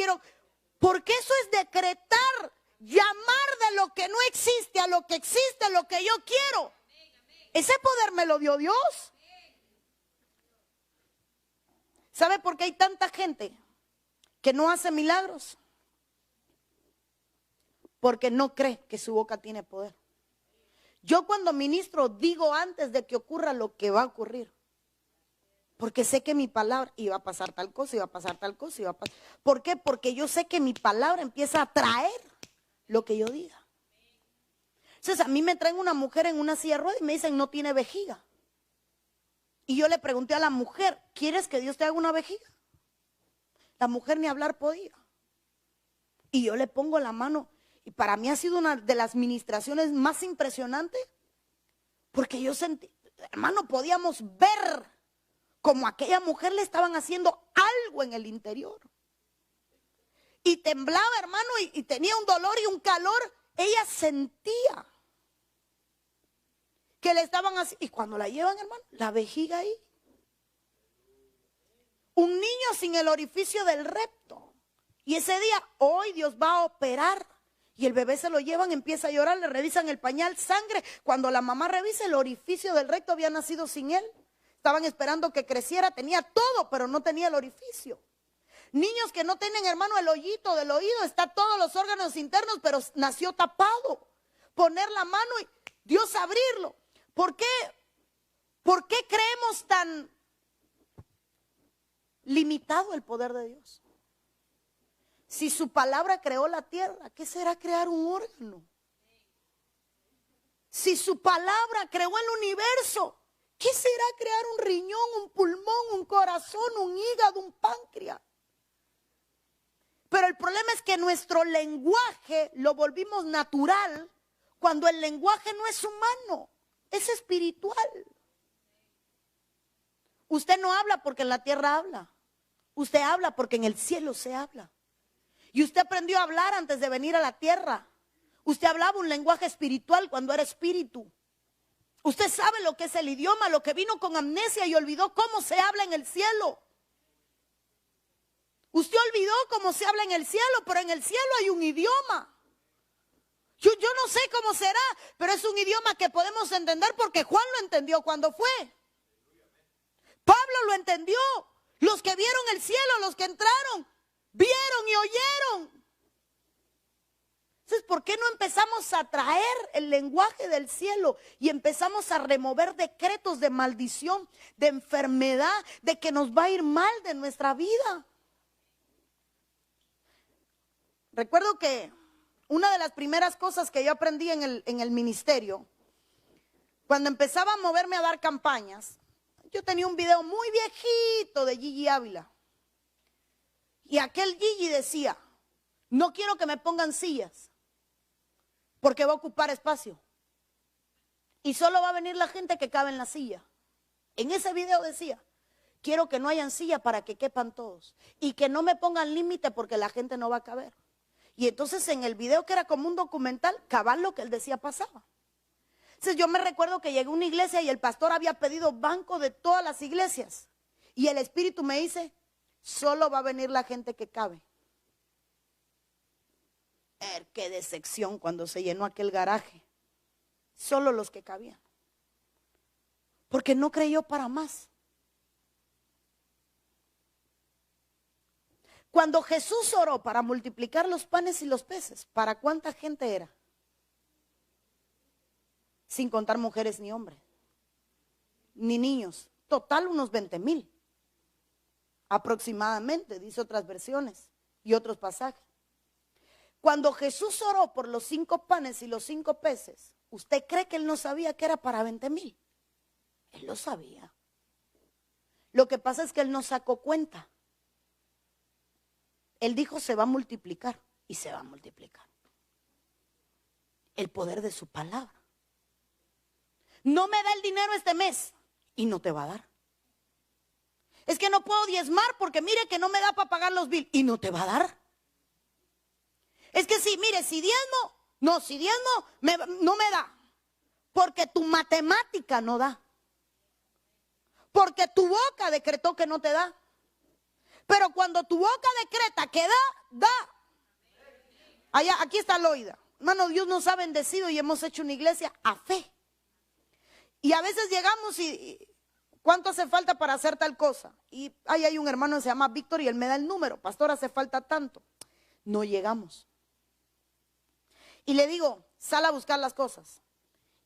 Porque eso es decretar. Llamar de lo que no existe a lo que existe, lo que yo quiero. Ese poder me lo dio Dios. ¿Sabe por qué hay tanta gente que no hace milagros? Porque no cree que su boca tiene poder. Yo cuando ministro digo antes de que ocurra lo que va a ocurrir. Porque sé que mi palabra iba a pasar tal cosa, iba a pasar tal cosa, iba a pasar. ¿Por qué? Porque yo sé que mi palabra empieza a traer lo que yo diga. Entonces a mí me traen una mujer en una silla de ruedas y me dicen no tiene vejiga. Y yo le pregunté a la mujer, ¿quieres que Dios te haga una vejiga? La mujer ni hablar podía. Y yo le pongo la mano. Y para mí ha sido una de las ministraciones más impresionantes. Porque yo sentí, hermano, podíamos ver como a aquella mujer le estaban haciendo algo en el interior. Y temblaba, hermano, y tenía un dolor y un calor. Ella sentía que le estaban así. Y cuando la llevan, hermano, la vejiga ahí. Un niño sin el orificio del recto. Y ese día, hoy Dios va a operar. Y el bebé se lo llevan, empieza a llorar, le revisan el pañal, sangre. Cuando la mamá revisa, el orificio del recto había nacido sin él. Estaban esperando que creciera, tenía todo, pero no tenía el orificio. Niños que no tienen, hermano, el hoyito del oído, está todos los órganos internos, pero nació tapado. Poner la mano y Dios abrirlo. ¿Por qué creemos tan limitado el poder de Dios? Si su palabra creó la tierra, ¿qué será crear un órgano? Si su palabra creó el universo, ¿qué será crear un riñón, un pulmón, un corazón, un hígado, un páncreas? Pero el problema es que nuestro lenguaje lo volvimos natural cuando el lenguaje no es humano, es espiritual. Usted no habla porque en la tierra habla. Usted habla porque en el cielo se habla. Y usted aprendió a hablar antes de venir a la tierra. Usted hablaba un lenguaje espiritual cuando era espíritu. Usted sabe lo que es el idioma, lo que vino con amnesia y olvidó cómo se habla en el cielo. Usted olvidó cómo se habla en el cielo, pero en el cielo hay un idioma. Yo no sé cómo será, pero es un idioma que podemos entender porque Juan lo entendió cuando fue. Pablo lo entendió. Los que vieron el cielo, los que entraron, vieron y oyeron. Entonces, ¿por qué no empezamos a traer el lenguaje del cielo y empezamos a remover decretos de maldición, de enfermedad, de que nos va a ir mal de nuestra vida? Recuerdo que una de las primeras cosas que yo aprendí en el ministerio, cuando empezaba a moverme a dar campañas, yo tenía un video muy viejito de Gigi Ávila. Y aquel Gigi decía, no quiero que me pongan sillas, porque va a ocupar espacio. Y solo va a venir la gente que cabe en la silla. En ese video decía, quiero que no hayan silla para que quepan todos. Y que no me pongan límite porque la gente no va a caber. Y entonces en el video, que era como un documental, cabal lo que él decía pasaba. Entonces yo me recuerdo que llegué a una iglesia y el pastor había pedido banco de todas las iglesias. Y el Espíritu me dice, solo va a venir la gente que cabe. Qué decepción cuando se llenó aquel garaje. Solo los que cabían. Porque no creyó para más. Cuando Jesús oró para multiplicar los panes y los peces, ¿para cuánta gente era? Sin contar mujeres ni hombres, ni niños. Total unos 20,000. Aproximadamente, dice otras versiones y otros pasajes. Cuando Jesús oró por los 5 panes y los 5 peces, ¿usted cree que él no sabía que era para 20,000? Él lo sabía. Lo que pasa es que él no sacó cuenta. Él dijo se va a multiplicar y se va a multiplicar. El poder de su palabra. No me da el dinero este mes y no te va a dar. Es que no puedo diezmar porque mire que no me da para pagar los bills y no te va a dar. Es que sí, mire, si diezmo no me da. Porque tu matemática no da. Porque tu boca decretó que no te da. Pero cuando tu boca decreta que da. Allá, aquí está Loida. Hermano, Dios nos ha bendecido y hemos hecho una iglesia a fe. Y a veces llegamos y ¿cuánto hace falta para hacer tal cosa? Y ahí hay un hermano que se llama Víctor y él me da el número. Pastor, hace falta tanto. No llegamos. Y le digo, sal a buscar las cosas.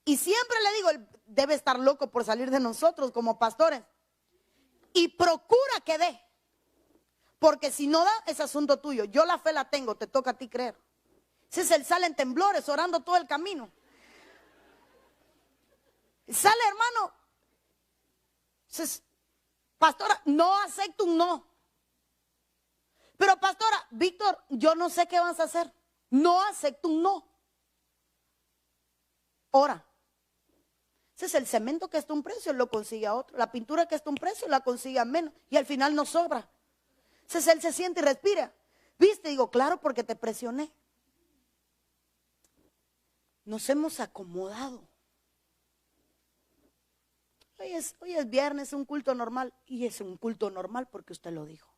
Y siempre le digo, él debe estar loco por salir de nosotros como pastores. Y procura que dé. Porque si no da, es asunto tuyo. Yo la fe la tengo, te toca a ti creer. Si es él sale en temblores, orando todo el camino. Sale, hermano. Pastora, no acepto un no. Pero pastora, Víctor, yo no sé qué vas a hacer. No acepto un no. Ora. Ese es el cemento que está a un precio, lo consigue a otro. La pintura que está a un precio, la consigue a menos. Y al final no sobra. Entonces él se siente y respira. ¿Viste? Digo, claro, porque te presioné. Nos hemos acomodado. Hoy es viernes, un culto normal. Y es un culto normal porque usted lo dijo.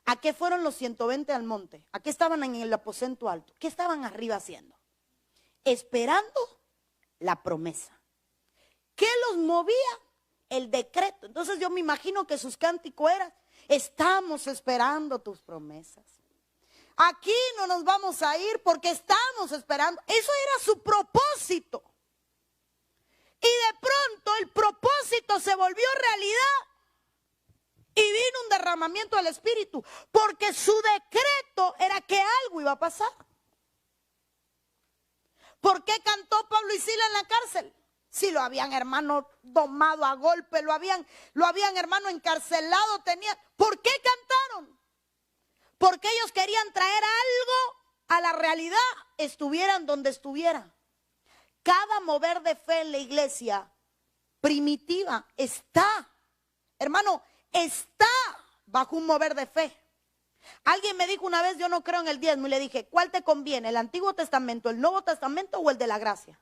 ¿A qué fueron los 120 al monte? ¿A qué estaban en el aposento alto? ¿Qué estaban arriba haciendo? Esperando la promesa. ¿Qué los movía? El decreto. Entonces yo me imagino que sus cánticos eran: estamos esperando tus promesas. Aquí no nos vamos a ir porque estamos esperando. Eso era su propósito. Y de pronto el propósito se volvió realidad. Y vino un derramamiento del Espíritu. Porque su decreto era que algo iba a pasar. ¿Por qué cantó Pablo y Sila en la cárcel? Si lo habían, hermano, domado a golpe, lo habían hermano, encarcelado, ¿por qué cantaron? Porque ellos querían traer algo a la realidad, estuvieran donde estuvieran. Cada mover de fe en la iglesia primitiva está, hermano, está bajo un mover de fe. Alguien me dijo una vez, yo no creo en el diezmo, y le dije, ¿cuál te conviene? ¿El Antiguo Testamento, el Nuevo Testamento o el de la gracia?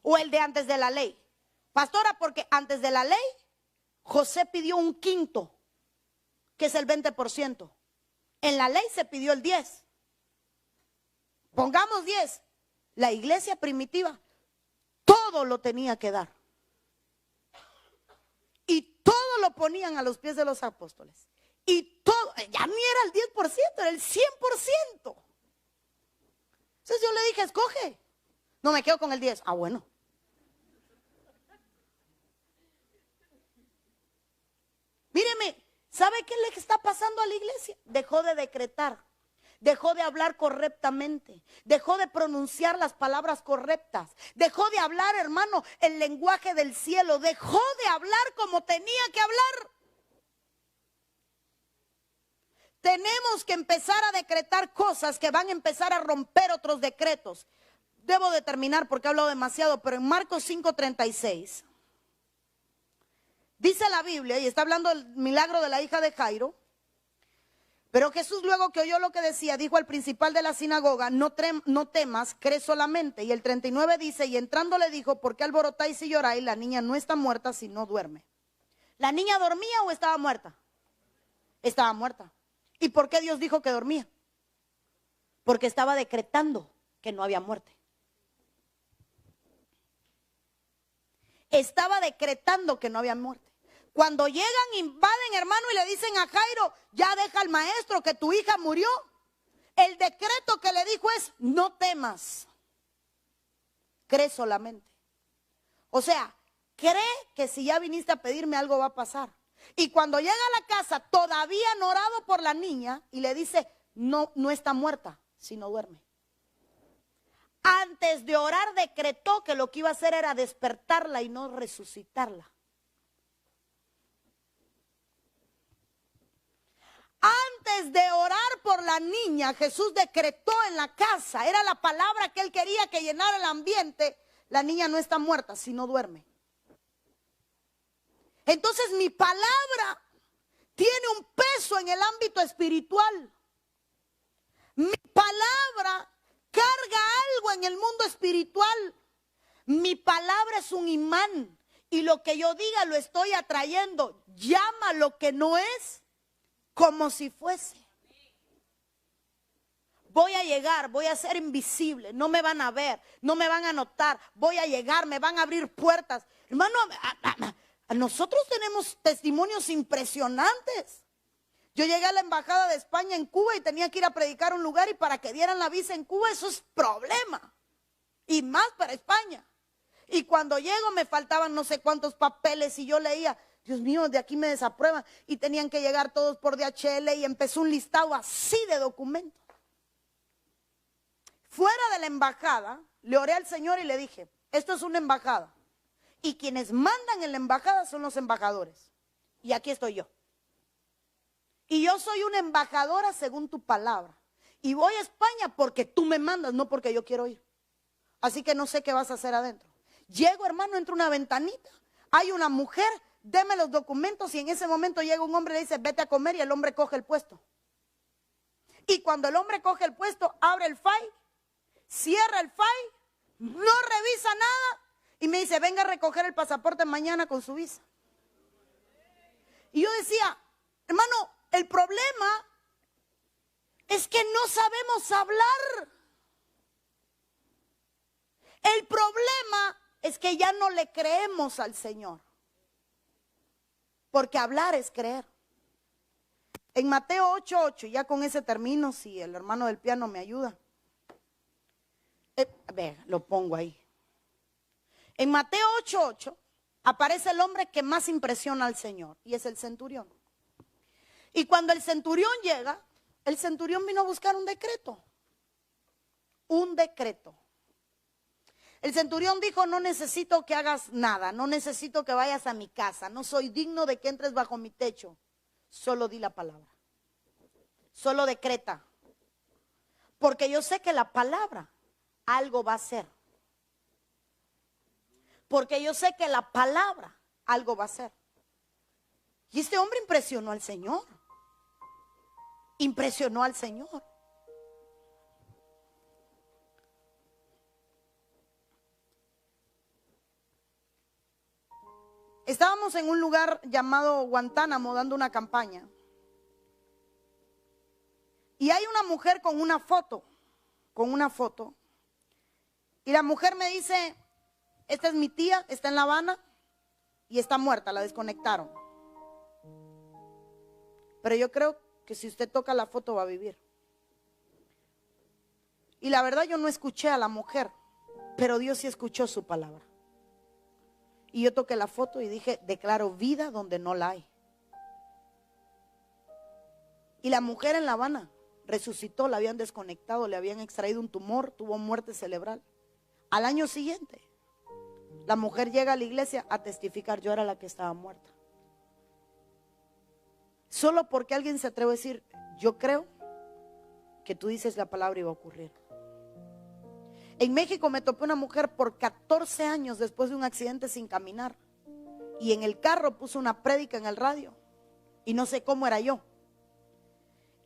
¿O el de antes de la ley? Pastora, porque antes de la ley, José pidió un quinto, que es el 20%. En la ley se pidió el 10%. Pongamos 10%. La iglesia primitiva, todo lo tenía que dar. Y todo lo ponían a los pies de los apóstoles. Y todo, ya ni era el 10%, era el 100%. Entonces yo le dije, escoge. No me quedo con el 10%. Ah, bueno. Míreme, ¿sabe qué le está pasando a la iglesia? Dejó de decretar, dejó de hablar correctamente, dejó de pronunciar las palabras correctas, dejó de hablar, hermano, el lenguaje del cielo, dejó de hablar como tenía que hablar. Tenemos que empezar a decretar cosas que van a empezar a romper otros decretos. Debo de terminar porque he hablado demasiado, pero en Marcos 5:36 dice la Biblia, y está hablando del milagro de la hija de Jairo. Pero Jesús, luego que oyó lo que decía, dijo al principal de la sinagoga, no temas, cree solamente. Y el 39 dice, y entrando le dijo, ¿por qué alborotáis y lloráis? La niña no está muerta, sino duerme. ¿La niña dormía o estaba muerta? Estaba muerta. ¿Y por qué Dios dijo que dormía? Porque estaba decretando que no había muerte. Estaba decretando que no había muerte. Cuando llegan, invaden, hermano, y le dicen a Jairo, ya deja al maestro que tu hija murió. El decreto que le dijo es, no temas, cree solamente. O sea, cree que si ya viniste a pedirme algo va a pasar. Y cuando llega a la casa, todavía han orado por la niña y le dice, no, no está muerta, sino duerme. Antes de orar decretó que lo que iba a hacer era despertarla y no resucitarla. Antes de orar por la niña, Jesús decretó en la casa, era la palabra que él quería que llenara el ambiente. La niña no está muerta, sino duerme. Entonces mi palabra tiene un peso en el ámbito espiritual. Mi palabra carga algo en el mundo espiritual. Mi palabra es un imán y lo que yo diga lo estoy atrayendo. Llama lo que no es como si fuese. Voy a llegar, voy a ser invisible, no me van a ver, no me van a notar, voy a llegar, me van a abrir puertas. Hermano, nosotros tenemos testimonios impresionantes. Yo llegué a la embajada de España en Cuba y tenía que ir a predicar a un lugar y para que dieran la visa en Cuba eso es problema. Y más para España. Y cuando llego me faltaban no sé cuántos papeles y yo leía, Dios mío, de aquí me desaprueban. Y tenían que llegar todos por DHL y empezó un listado así de documentos. Fuera de la embajada, le oré al Señor y le dije, esto es una embajada. Y quienes mandan en la embajada son los embajadores. Y aquí estoy yo. Y yo soy una embajadora según tu palabra. Y voy a España porque tú me mandas, no porque yo quiero ir. Así que no sé qué vas a hacer adentro. Llego, hermano, entro una ventanita. Hay una mujer, deme los documentos. Y en ese momento llega un hombre y le dice, vete a comer. Y el hombre coge el puesto. Y cuando el hombre coge el puesto, abre el file, cierra el file, no revisa nada. Y me dice, venga a recoger el pasaporte mañana con su visa. Y yo decía, hermano, el problema es que no sabemos hablar. El problema es que ya no le creemos al Señor. Porque hablar es creer. En Mateo 8:8, ya con ese termino, si el hermano del piano me ayuda. Lo pongo ahí. En Mateo 8:8 aparece el hombre que más impresiona al Señor y es el centurión. Y cuando el centurión llega, el centurión vino a buscar un decreto. Un decreto. El centurión dijo, no necesito que hagas nada, no necesito que vayas a mi casa, no soy digno de que entres bajo mi techo. Solo di la palabra. Solo decreta. Porque yo sé que la palabra algo va a hacer. Porque yo sé que la palabra algo va a hacer. Y este hombre impresionó al Señor. Impresionó al Señor. Estábamos en un lugar llamado Guantánamo dando una campaña. Y hay una mujer con una foto. Y la mujer me dice, esta es mi tía, está en La Habana y está muerta, la desconectaron. Pero yo creo que si usted toca la foto va a vivir. Y la verdad yo no escuché a la mujer, pero Dios sí escuchó su palabra. Y yo toqué la foto y dije, declaro vida donde no la hay. Y la mujer en La Habana resucitó, la habían desconectado, le habían extraído un tumor, tuvo muerte cerebral. Al año siguiente, la mujer llega a la iglesia a testificar, yo era la que estaba muerta. Solo porque alguien se atreve a decir, yo creo que tú dices la palabra y va a ocurrir. En México me topé una mujer por 14 años después de un accidente sin caminar. Y en el carro puso una prédica en el radio. Y no sé cómo era yo.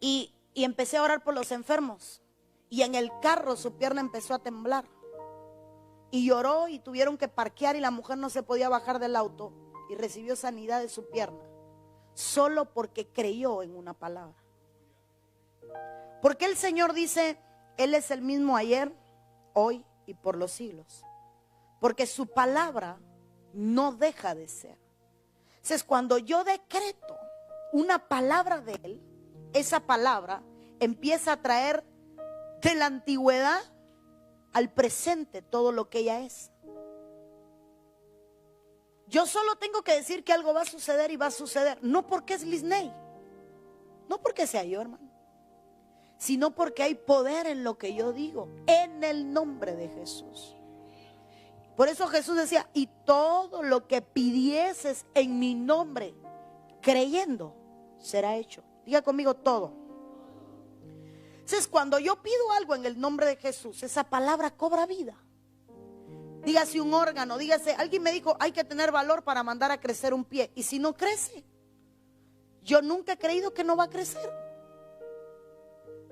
Y empecé a orar por los enfermos. Y en el carro su pierna empezó a temblar. Y lloró y tuvieron que parquear y la mujer no se podía bajar del auto. Y recibió sanidad de su pierna. Solo porque creyó en una palabra. Porque el Señor dice, Él es el mismo ayer, hoy y por los siglos. Porque su palabra no deja de ser. Entonces, cuando yo decreto una palabra de Él, esa palabra empieza a traer de la antigüedad al presente todo lo que ella es. Yo solo tengo que decir que algo va a suceder y va a suceder. No porque es Lisney, no porque sea yo, hermano, sino porque hay poder en lo que yo digo, en el nombre de Jesús. Por eso Jesús decía, y todo lo que pidieses en mi nombre, creyendo, será hecho. Diga conmigo, todo. Entonces, cuando yo pido algo en el nombre de Jesús, esa palabra cobra vida. Dígase un órgano, dígase, alguien me dijo, hay que tener valor para mandar a crecer un pie. Y si no crece, yo nunca he creído que no va a crecer.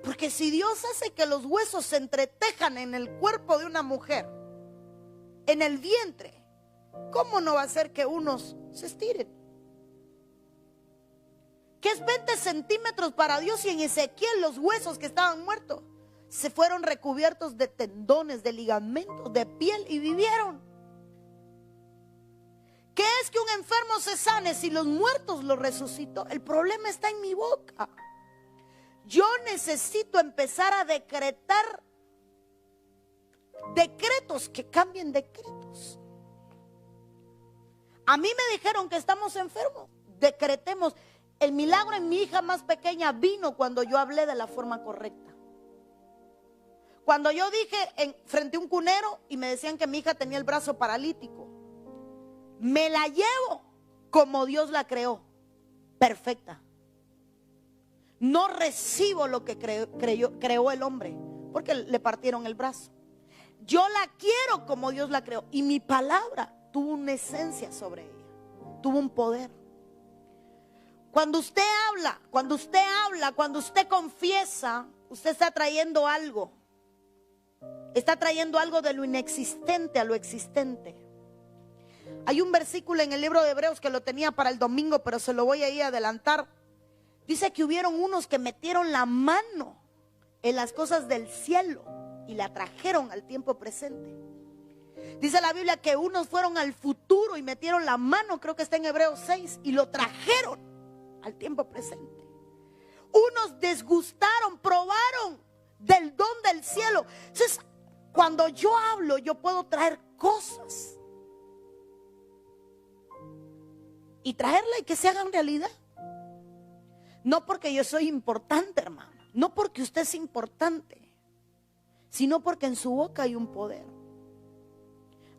Porque si Dios hace que los huesos se entretejan en el cuerpo de una mujer, en el vientre, ¿cómo no va a hacer que unos se estiren? ¿Qué es 20 centímetros para Dios? Y en Ezequiel los huesos que estaban muertos se fueron recubiertos de tendones, de ligamentos, de piel y vivieron. ¿Qué es que un enfermo se sane si los muertos lo resucitó? El problema está en mi boca. Yo necesito empezar a decretar decretos que cambien decretos. A mí me dijeron que estamos enfermos. Decretemos. El milagro en mi hija más pequeña vino cuando yo hablé de la forma correcta. Cuando yo dije frente a un cunero y me decían que mi hija tenía el brazo paralítico, me la llevo como Dios la creó, perfecta. No recibo lo que creó el hombre, porque le partieron el brazo. Yo la quiero como Dios la creó. Y mi palabra tuvo una esencia sobre ella, tuvo un poder. Cuando usted habla, cuando usted confiesa, usted está trayendo algo. Está trayendo algo de lo inexistente a lo existente. Hay un versículo en el libro de Hebreos que lo tenía para el domingo, pero se lo voy a ir a adelantar. Dice que hubieron unos que metieron la mano en las cosas del cielo y la trajeron al tiempo presente. Dice la Biblia que unos fueron al futuro y metieron la mano, creo que está en Hebreos 6, y lo trajeron al tiempo presente. Unos desgustaron, probaron del don del cielo. Entonces, cuando yo hablo, yo puedo traer cosas y traerla y que se hagan realidad. No porque yo soy importante, hermano, no porque usted es importante, sino porque en su boca hay un poder.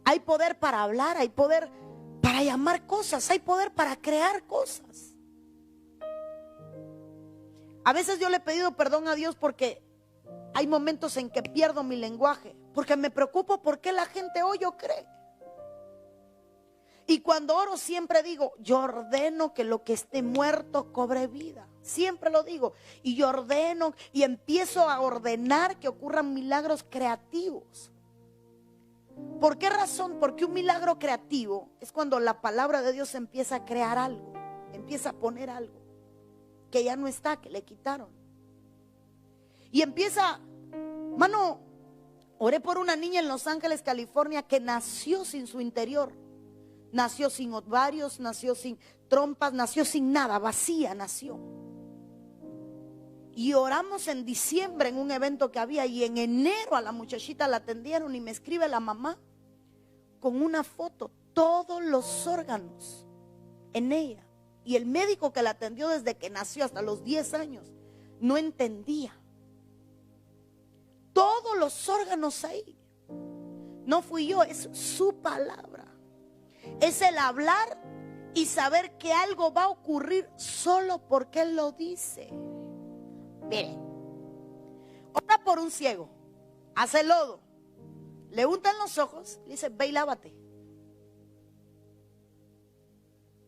Hay poder para hablar, hay poder para llamar cosas, hay poder para crear cosas. A veces yo le he pedido perdón a Dios porque hay momentos en que pierdo mi lenguaje, porque me preocupo por qué la gente oye o cree. Y cuando oro siempre digo, yo ordeno que lo que esté muerto cobre vida. Siempre lo digo. Y yo ordeno y empiezo a ordenar que ocurran milagros creativos. ¿Por qué razón? Porque un milagro creativo es cuando la palabra de Dios empieza a crear algo, empieza a poner algo que ya no está, que le quitaron. Y empieza, mano, oré por una niña en Los Ángeles, California, que nació sin su interior. Nació sin ovarios, nació sin trompas, nació sin nada, vacía nació. Y oramos en diciembre en un evento que había, y en enero a la muchachita la atendieron y me escribe la mamá con una foto, todos los órganos en ella. Y el médico que la atendió desde que nació hasta los 10 años no entendía. Todos los órganos ahí. No fui yo, es su palabra. Es el hablar y saber que algo va a ocurrir solo porque Él lo dice. Mire, ora por un ciego, hace lodo, le untan los ojos, le dice, ve y lávate.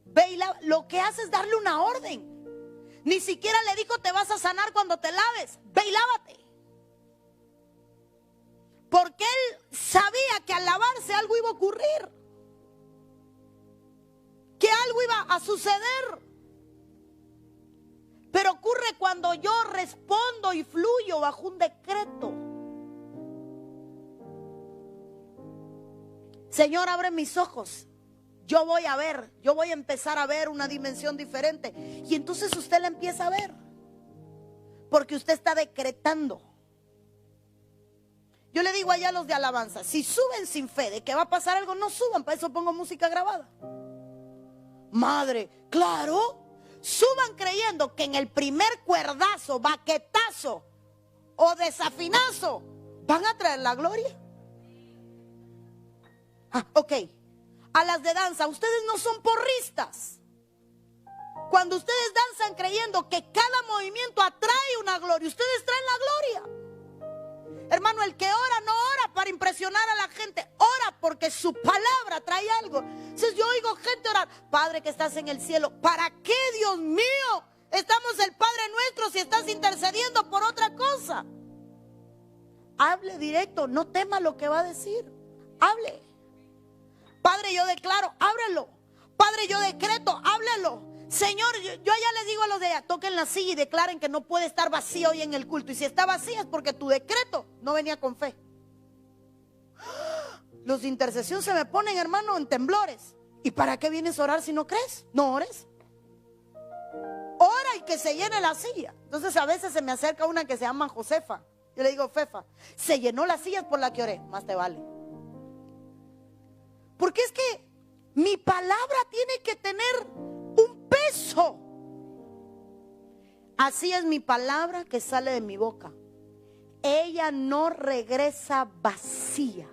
Ve y lávate. Lo que hace es darle una orden. Ni siquiera le dijo, te vas a sanar cuando te laves. Ve y lávate. Porque él sabía que al lavarse algo iba a ocurrir, que algo iba a suceder. Pero ocurre cuando yo respondo y fluyo bajo un decreto. Señor, abre mis ojos yo voy a empezar a ver una dimensión diferente. Y entonces usted la empieza a ver, porque usted está decretando. Yo le digo allá a los de alabanza, si suben sin fe de que va a pasar algo, no suban, para eso pongo música grabada. Madre, claro, suban creyendo que en el primer cuerdazo, baquetazo o desafinazo van a traer la gloria. Ok. A las de danza, ustedes no son porristas. Cuando ustedes danzan creyendo que cada movimiento atrae una gloria, ustedes traen la gloria. Hermano, el que ora no ora para impresionar a la gente, ora porque su palabra trae algo. Entonces yo oigo gente orar: Padre que estás en el cielo. ¿Para qué, Dios mío, estamos el Padre nuestro si estás intercediendo por otra cosa? Hable directo, no tema lo que va a decir. Hable. Padre, yo declaro, ábrelo. Padre, yo decreto, háblelo. Señor, yo ya les digo a los de allá, toquen la silla y declaren que no puede estar vacío hoy en el culto. Y si está vacía es porque tu decreto no venía con fe. Los de intercesión se me ponen, hermano, en temblores. ¿Y para qué vienes a orar si no crees? No ores. Ora y que se llene la silla. Entonces a veces se me acerca una que se llama Josefa. Yo le digo: Fefa, se llenó las sillas por la que oré. Más te vale. Porque es que mi palabra tiene que tener un peso. Así es mi palabra que sale de mi boca. Ella no regresa vacía.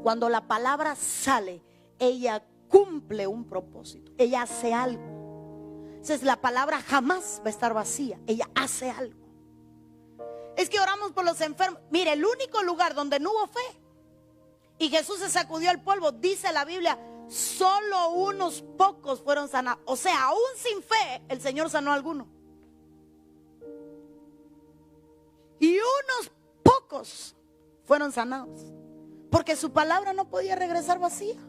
Cuando la palabra sale, ella cumple un propósito. Ella hace algo. Entonces la palabra jamás va a estar vacía. Ella hace algo. Es que oramos por los enfermos. Mire, el único lugar donde no hubo fe y Jesús se sacudió el polvo, dice la Biblia, solo unos pocos fueron sanados. O sea, aún sin fe, el Señor sanó a alguno. Y unos pocos fueron sanados, porque su palabra no podía regresar vacía.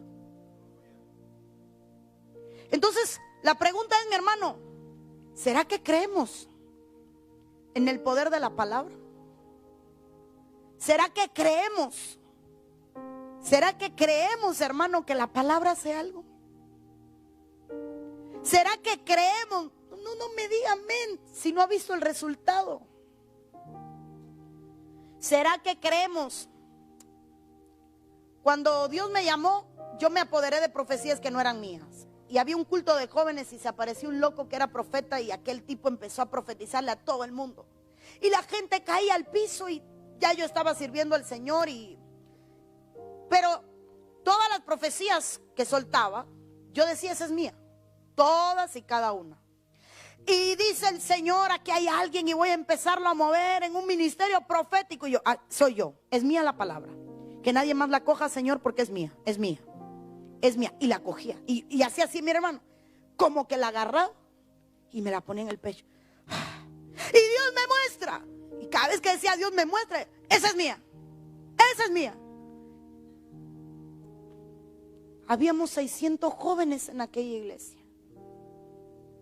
Entonces, la pregunta es, mi hermano, ¿será que creemos en el poder de la palabra? ¿Será que creemos? ¿Será que creemos, hermano, que la palabra hace algo? ¿Será que creemos? No me diga amén si no ha visto el resultado. ¿Será que creemos? Cuando Dios me llamó, yo me apoderé de profecías que no eran mías. Y había un culto de jóvenes y se apareció un loco que era profeta, y aquel tipo empezó a profetizarle a todo el mundo. Y la gente caía al piso, y ya yo estaba sirviendo al Señor. Pero todas las profecías que soltaba, yo decía: esa es mía. Todas y cada una. Y dice el Señor: aquí hay alguien y voy a empezarlo a mover en un ministerio profético. Y yo: soy yo, es mía la palabra. Que nadie más la coja, Señor, porque es mía, es mía, es mía. Y la cogía. Y hacía así, mi hermano, como que la agarraba y me la ponía en el pecho. Y Dios me muestra. Y cada vez que decía Dios me muestra, esa es mía, esa es mía. Habíamos 600 jóvenes en aquella iglesia.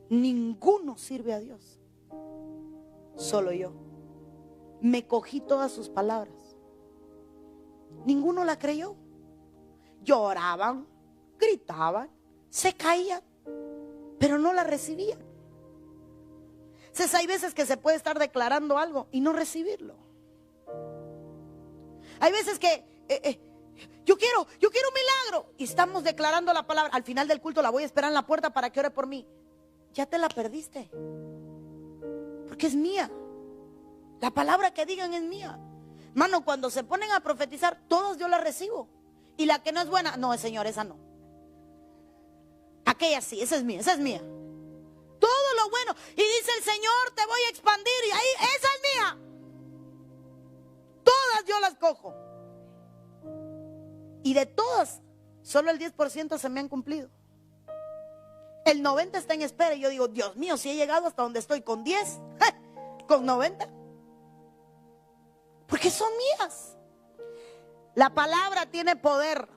Ninguno sirve a Dios. Solo yo. Me cogí todas sus palabras. Ninguno la creyó. Lloraban, gritaban, se caían, pero no la recibían. Entonces hay veces que se puede estar declarando algo y no recibirlo. Hay veces que yo quiero un milagro y estamos declarando la palabra. Al final del culto la voy a esperar en la puerta para que ore por mí. Ya te la perdiste, porque es mía. La palabra que digan es mía. Hermano, cuando se ponen a profetizar, todos yo la recibo. Y la que no es buena, no, Señor, esa no. Aquella sí, esa es mía, esa es mía. Todo lo bueno. Y dice el Señor: te voy a expandir. Y ahí, esa es mía. Todas yo las cojo. Y de todas, solo el 10% se me han cumplido. El 90% está en espera. Y yo digo: Dios mío, si he llegado hasta donde estoy con 10, con 90. Porque son mías. La palabra tiene poder.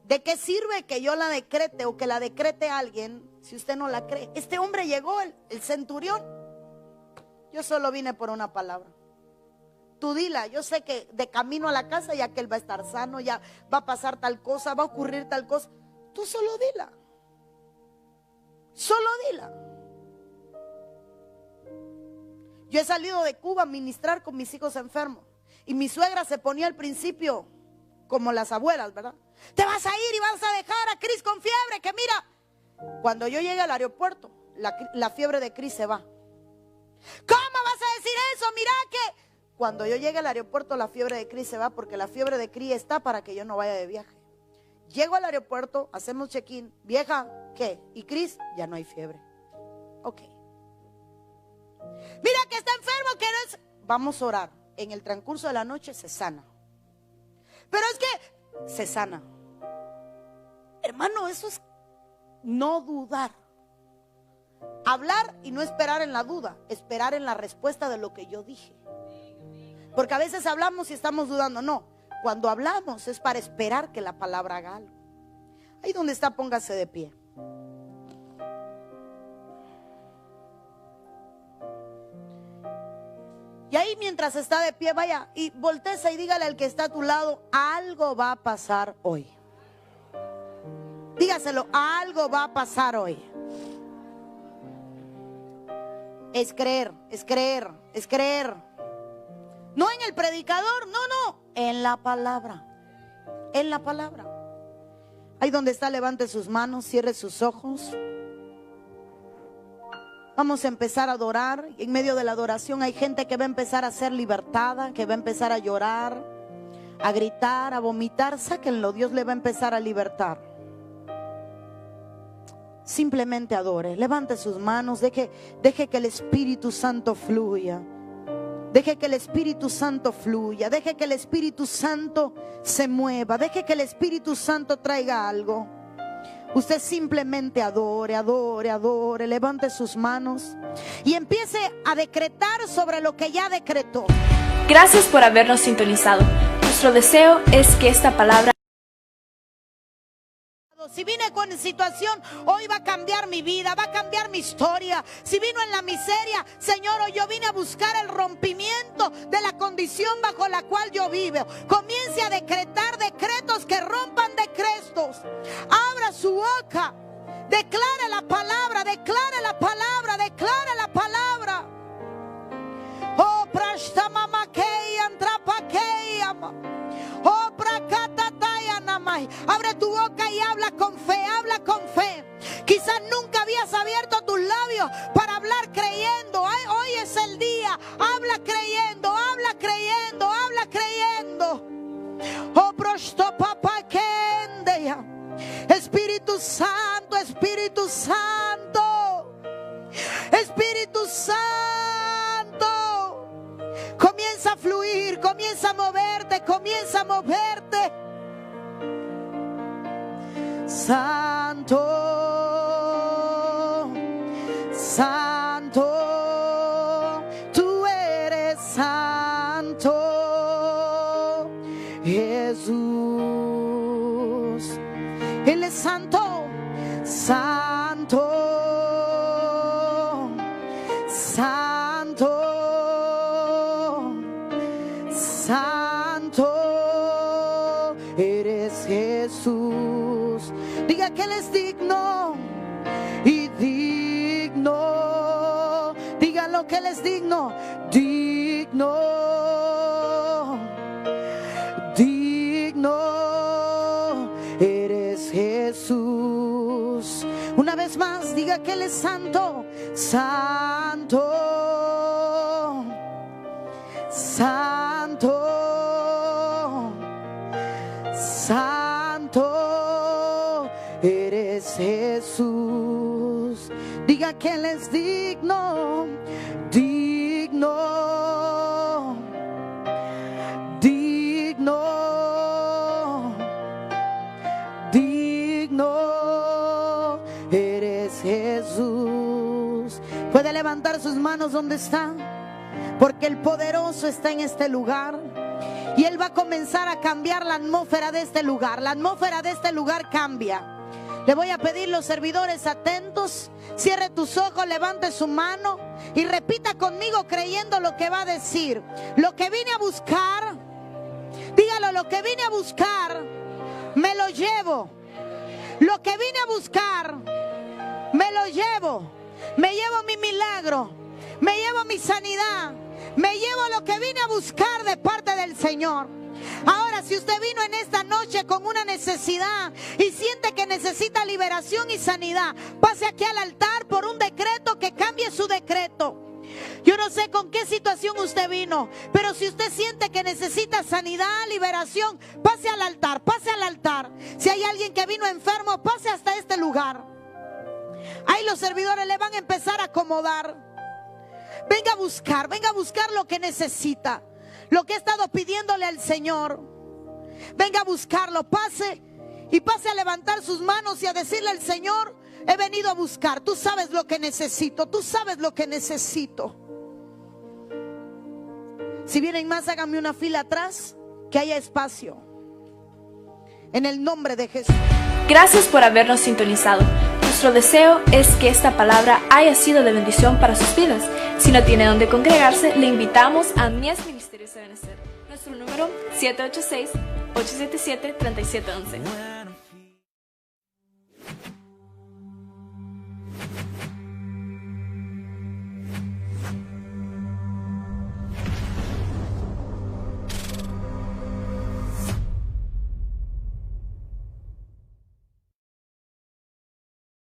¿De qué sirve que yo la decrete o que la decrete alguien si usted no la cree? Este hombre llegó, el centurión. Yo solo vine por una palabra. tú dila. Yo sé que de camino a la casa ya que él va a estar sano, ya va a pasar tal cosa, va a ocurrir tal cosa. Tú solo dila. Solo dila. Yo he salido de Cuba a ministrar con mis hijos enfermos. Y mi suegra se ponía al principio como las abuelas, ¿verdad? Te vas a ir y vas a dejar a Cris con fiebre, que mira. Cuando yo llegué al aeropuerto, la fiebre de Cris se va. ¿Cómo vas a decir eso? Mira que cuando yo llegue al aeropuerto, la fiebre de Cris se va, porque la fiebre de Cris está para que yo no vaya de viaje. Llego al aeropuerto, hacemos check-in. Vieja, ¿qué? ¿Y Cris? Ya no hay fiebre. Ok. Mira que está enfermo, que no es... Vamos a orar. En el transcurso de la noche se sana. Pero es que se sana. Hermano, eso es no dudar. Hablar y no esperar en la duda, esperar en la respuesta de lo que yo dije. Porque a veces hablamos y estamos dudando. No, cuando hablamos es para esperar que la palabra haga algo. Ahí donde está, póngase de pie. Y ahí mientras está de pie, vaya y voltéese y dígale al que está a tu lado: algo va a pasar hoy. Dígaselo: algo va a pasar hoy. Es creer, es creer, es creer. No en el predicador, no, en la palabra. En la palabra. Ahí donde está, levante sus manos, cierre sus ojos. Vamos a empezar a adorar. En medio de la adoración hay gente que va a empezar a ser libertada, que va a empezar a llorar, a gritar, a vomitar. Sáquenlo, Dios le va a empezar a libertar. Simplemente adore, levante sus manos, deje que el Espíritu Santo fluya. Deje que el Espíritu Santo fluya, deje que el Espíritu Santo se mueva, deje que el Espíritu Santo traiga algo. Usted simplemente adore, adore, adore, levante sus manos y empiece a decretar sobre lo que ya decretó. Gracias por habernos sintonizado. Nuestro deseo es que esta palabra... Si vine con situación, hoy va a cambiar mi vida, va a cambiar mi historia. Si vino en la miseria, Señor, hoy yo vine a buscar el rompimiento de la condición bajo la cual yo vivo. Comience a decretar decretos que rompan decretos. Abra su boca, declare la palabra, declare la palabra, declare la palabra. Oh, prashtamamakeya, antrapakeya. Oh, prakatatataya. Abre tu boca y habla con fe, habla con fe. Quizás nunca habías abierto tus labios para hablar creyendo. Ay, hoy es el día. Habla creyendo, habla creyendo, habla creyendo. Oh, prostopapakendeya. Espíritu Santo, Espíritu Santo, Espíritu Santo. Comienza a fluir, comienza a moverte, comienza a moverte. Santo, Santo, tú eres santo, Jesús. Él es santo, santo, santo, santo, eres Jesús. Diga que Él es digno y digno. Diga lo que Él es digno, digno, digno. Eres Jesús. Una vez más, diga que Él es santo, santo, santo, santo. Eres Jesús. Diga que Él es digno, digno, digno, digno. Eres Jesús. Puede levantar sus manos donde está, porque el poderoso está en este lugar. Y Él va a comenzar a cambiar la atmósfera de este lugar. La atmósfera de este lugar cambia. Le voy a pedir los servidores atentos. Cierre tus ojos, levante su mano y repita conmigo creyendo lo que va a decir. Lo que vine a buscar, dígalo, lo que vine a buscar, me lo llevo. Lo que vine a buscar, me lo llevo. Me llevo mi milagro, me llevo mi sanidad, me llevo lo que vine a buscar de parte del Señor. Ahora, si usted vino en esta noche con una necesidad y siente que necesita liberación y sanidad, pase aquí al altar por un decreto que cambie su decreto. Yo no sé con qué situación usted vino, pero si usted siente que necesita sanidad, liberación, pase al altar, pase al altar. Si hay alguien que vino enfermo, pase hasta este lugar. Ahí los servidores le van a empezar a acomodar. Venga a buscar lo que necesita, lo que ha estado pidiéndole al Señor. Venga a buscarlo, pase a levantar sus manos y a decirle al Señor: he venido a buscar, tú sabes lo que necesito, tú sabes lo que necesito. Si vienen más, háganme una fila atrás, que haya espacio. En el nombre de Jesús. Gracias por habernos sintonizado. Nuestro deseo es que esta palabra haya sido de bendición para sus vidas. Si no tiene dónde congregarse, le invitamos a Mies Ministerios de Benecer. Nuestro número 786-877-3711.